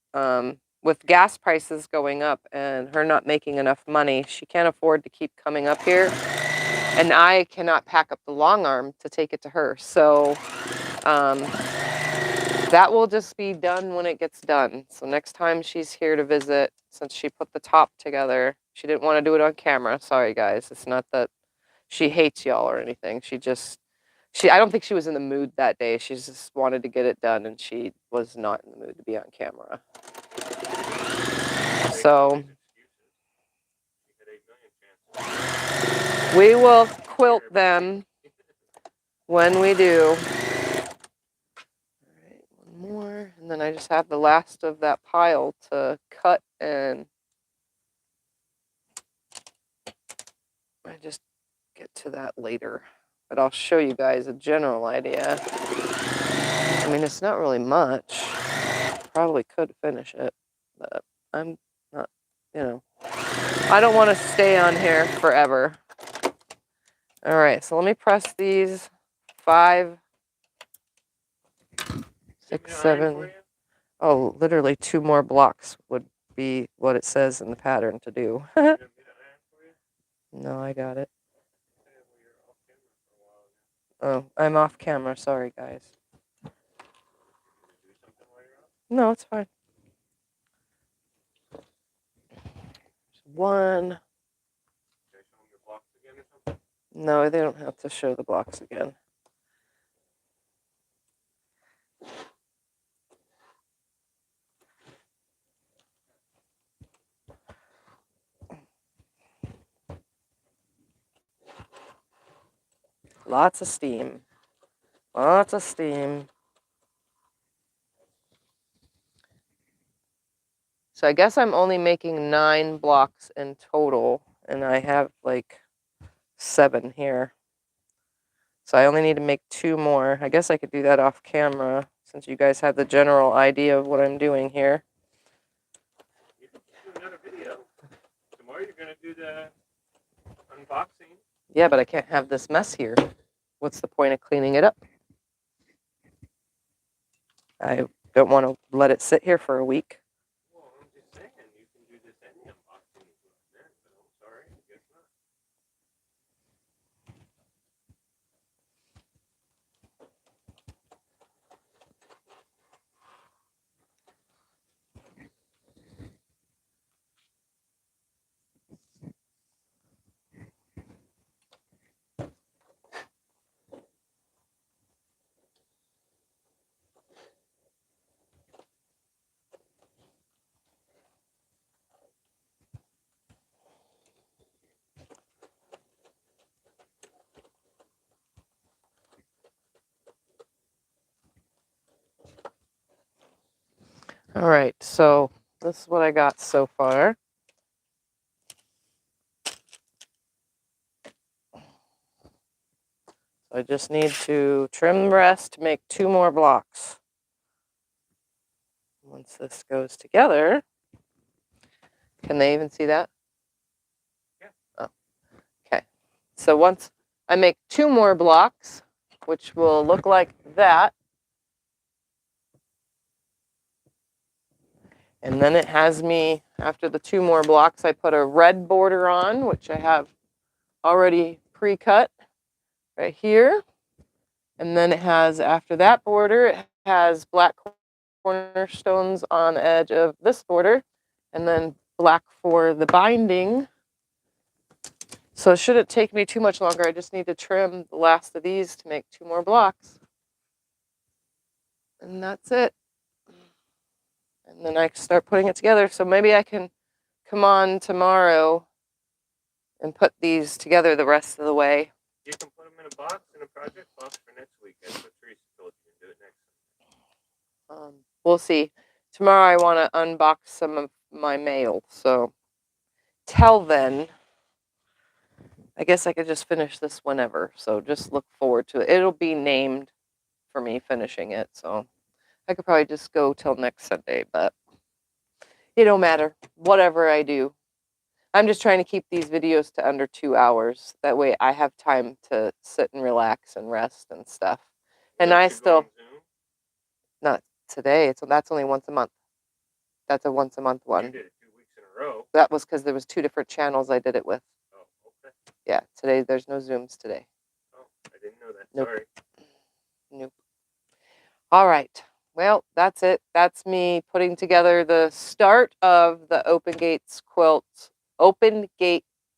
with gas prices going up and her not making enough money, she can't afford to keep coming up here. And I cannot pack up the long arm to take it to her. So that will just be done when it gets done. So next time she's here to visit, since she put the top together, she didn't want to do it on camera. Sorry, guys. It's not that she hates y'all or anything. I don't think she was in the mood that day. She just wanted to get it done, and she was not in the mood to be on camera. So we will quilt them when we do. All right, one more, and then I just have the last of that pile to cut, and I just get to that later. But I'll show you guys a general idea. I mean, it's not really much. Probably could finish it, but I'm not, you know. I don't want to stay on here forever. All right, so let me press these 5, 6, 7. Oh, literally 2 more blocks would be what it says in the pattern to do. No, I got it. Oh, I'm off camera. Sorry, guys. No, it's fine. 1. No, they don't have to show the blocks again. Lots of steam. Lots of steam. So I guess I'm only making 9 blocks in total, and I have like 7 here. So I only need to make 2 more. I guess I could do that off camera since you guys have the general idea of what I'm doing here. You can do another video. Tomorrow you're going to do the unboxing. Yeah, but I can't have this mess here. What's the point of cleaning it up? I don't want to let it sit here for a week. Well, I'm just saying, you can do this any unboxing if you want there, but I'm sorry, I guess not. All right, so this is what I got so far. I just need to trim the rest, make 2 more blocks. Once this goes together, can they even see that? Yeah. Oh, okay. So once I make 2 more blocks, which will look like that, and then it has me, after the 2 more blocks, I put a red border on, which I have already pre-cut right here. And then it has, after that border, it has black cornerstones on the edge of this border, and then black for the binding. So it shouldn't take me too much longer. I just need to trim the last of these to make 2 more blocks. And that's it. And then I can start putting it together. So maybe I can come on tomorrow and put these together the rest of the way. You can put them in a box, in a project box for next week. That's what Teresa told you. Do it we'll see. Tomorrow I want to unbox some of my mail. So till then, I guess I could just finish this whenever. So just look forward to it. It'll be named for me finishing it. So I could probably just go till next Sunday, but it don't matter. Whatever I do. I'm just trying to keep these videos to under 2 hours. That way I have time to sit and relax and rest and stuff. And I still, not today. That's only once a month. That's a once a month one. You did it 2 weeks in a row. That was because there was 2 different channels I did it with. Oh, okay. Yeah, today there's no Zooms today. Oh, I didn't know that. Nope. Sorry. Nope. All right. Well, that's it. That's me putting together the start of the Open Gate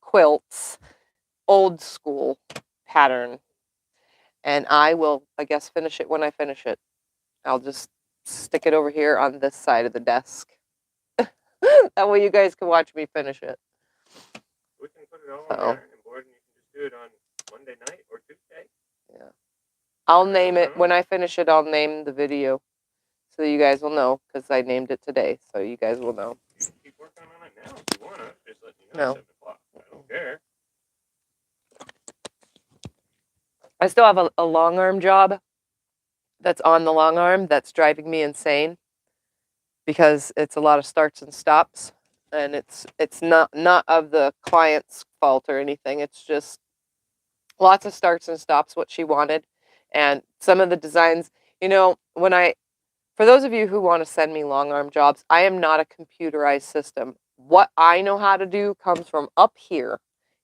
Quilts old school pattern. And I will, I guess, finish it when I finish it. I'll just stick it over here on this side of the desk. That way you guys can watch me finish it. We can put it all on the ironing board and you can just do it on Monday night or Tuesday. Yeah. I'll name it. When I finish it, I'll name the video. So you guys will know, because I named it today. So you guys will know. You can keep working on it now if you want to. Just let me know at 7 o'clock. I don't care. I still have a long arm job that's on the long arm that's driving me insane, because it's a lot of starts and stops, and it's not of the client's fault or anything. It's just lots of starts and stops, what she wanted. And some of the designs, you know, for those of you who want to send me long arm jobs, I am not a computerized system. What I know how to do comes from up here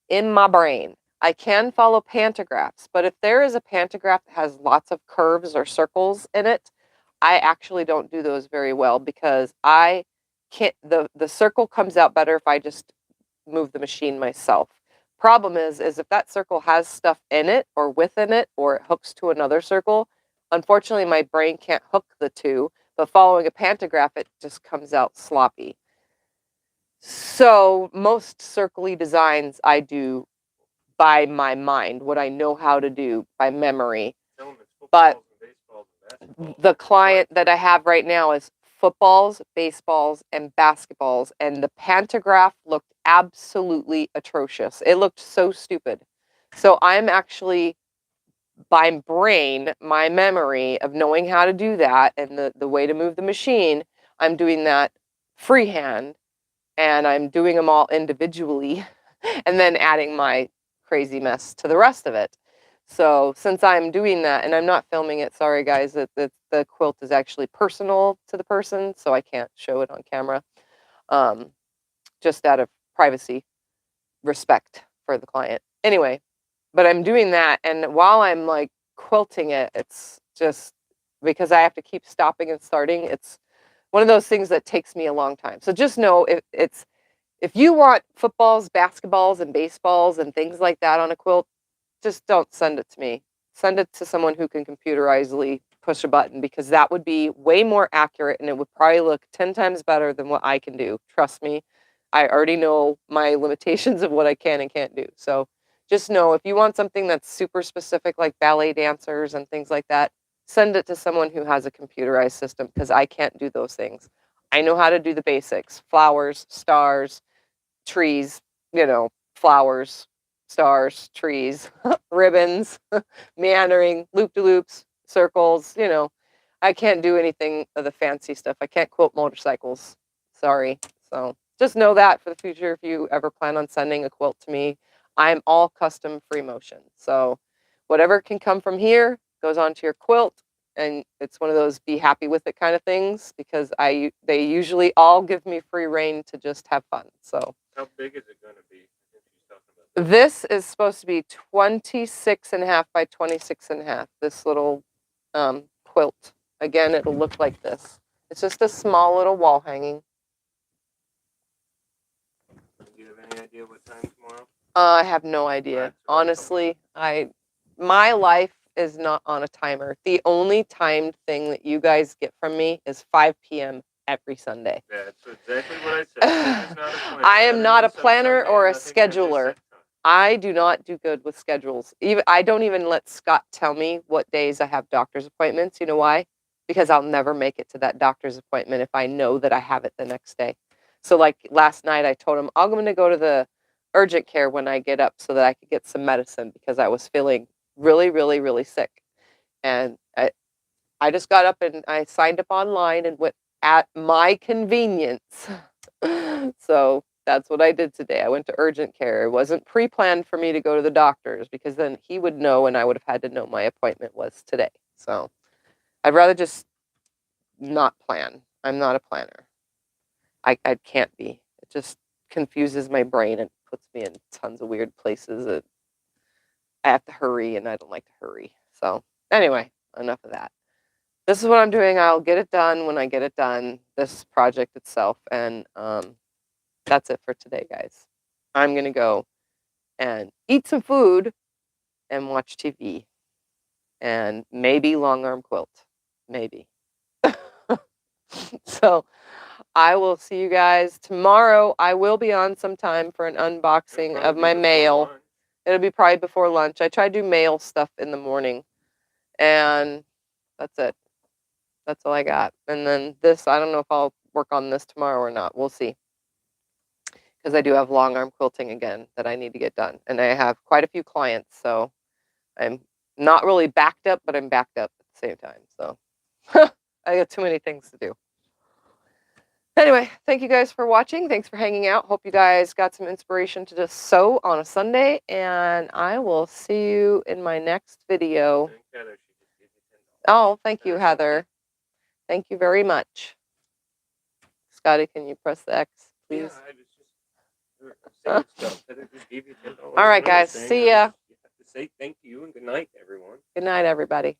in my brain. I can follow pantographs, but if there is a pantograph that has lots of curves or circles in it, I actually don't do those very well, because I can't, the circle comes out better if I just move the machine myself. Problem is if that circle has stuff in it or within it, or it hooks to another circle, unfortunately my brain can't hook the two, but following a pantograph, it just comes out sloppy. So most circly designs I do by my mind, what I know how to do by memory. But the client that I have right now is footballs, baseballs, and basketballs, and the pantograph looked absolutely atrocious. It looked so stupid. So I'm actually, by brain, my memory of knowing how to do that and the way to move the machine, I'm doing that freehand, and I'm doing them all individually and then adding my crazy mess to the rest of it. So since I'm doing that, and I'm not filming it, sorry guys, that the quilt is actually personal to the person, so I can't show it on camera, just out of privacy, respect for the client. Anyway, but I'm doing that, and while I'm like quilting it, it's just, because I have to keep stopping and starting, it's one of those things that takes me a long time. So just know, if you want footballs, basketballs, and baseballs and things like that on a quilt, just don't send it to me. Send it to someone who can computerizedly push a button, because that would be way more accurate, and it would probably look 10 times better than what I can do. Trust me, I already know my limitations of what I can and can't do. So just know, if you want something that's super specific, like ballet dancers and things like that, send it to someone who has a computerized system, because I can't do those things. I know how to do the basics: flowers, stars, trees, flowers, stars, trees, ribbons, meandering, loop-de-loops, circles, I can't do anything of the fancy stuff. I can't quilt motorcycles. Sorry. So just know that for the future, if you ever plan on sending a quilt to me, I'm all custom free motion. So whatever can come from here goes onto your quilt, and it's one of those be happy with it kind of things, because they usually all give me free reign to just have fun. So how big is it going to be? I think she's talking about this is supposed to be 26.5 by 26.5. This little quilt. Again, it'll look like this. It's just a small little wall hanging. Do you have any idea what time tomorrow? I have no idea. Honestly, my life is not on a timer. The only timed thing that you guys get from me is 5 p.m. every Sunday. That's exactly what I said. I am not a planner or a scheduler. I do not do good with schedules. I don't even let Scott tell me what days I have doctor's appointments. You know why? because I'll never make it to that doctor's appointment if I know that I have it the next day. So like last night I told him I'm going to go to the urgent care when I get up so that I could get some medicine because I was feeling really, really, really sick. And I just got up and I signed up online and went at my convenience. So that's what I did today. I went to urgent care. It wasn't pre-planned for me to go to the doctor's because then he would know and I would have had to know my appointment was today. So I'd rather just not plan. I'm not a planner. I can't be. It just confuses my brain and puts me in tons of weird places that I have to hurry and I don't like to hurry. So anyway, enough of that. This is what I'm doing. I'll get it done when I get it done, this project itself. And that's it for today, guys. I'm going to go and eat some food and watch TV and maybe long arm quilt. Maybe. So I will see you guys tomorrow. I will be on sometime for an unboxing of my mail. It'll be probably before lunch. I try to do mail stuff in the morning. And that's it. That's all I got. And then this, I don't know if I'll work on this tomorrow or not. We'll see. Because I do have long arm quilting again that I need to get done. And I have quite a few clients. So I'm not really backed up, but I'm backed up at the same time. So I got too many things to do. Anyway, thank you guys for watching. Thanks for hanging out. Hope you guys got some inspiration to just sew on a Sunday. And I will see you in my next video. Oh, thank you, Heather. Thank you very much. Scotty, can you press the X, please? Yeah, I was just just gave you $10. All right, guys. See ya. You have to say thank you and good night, everyone. Good night, everybody.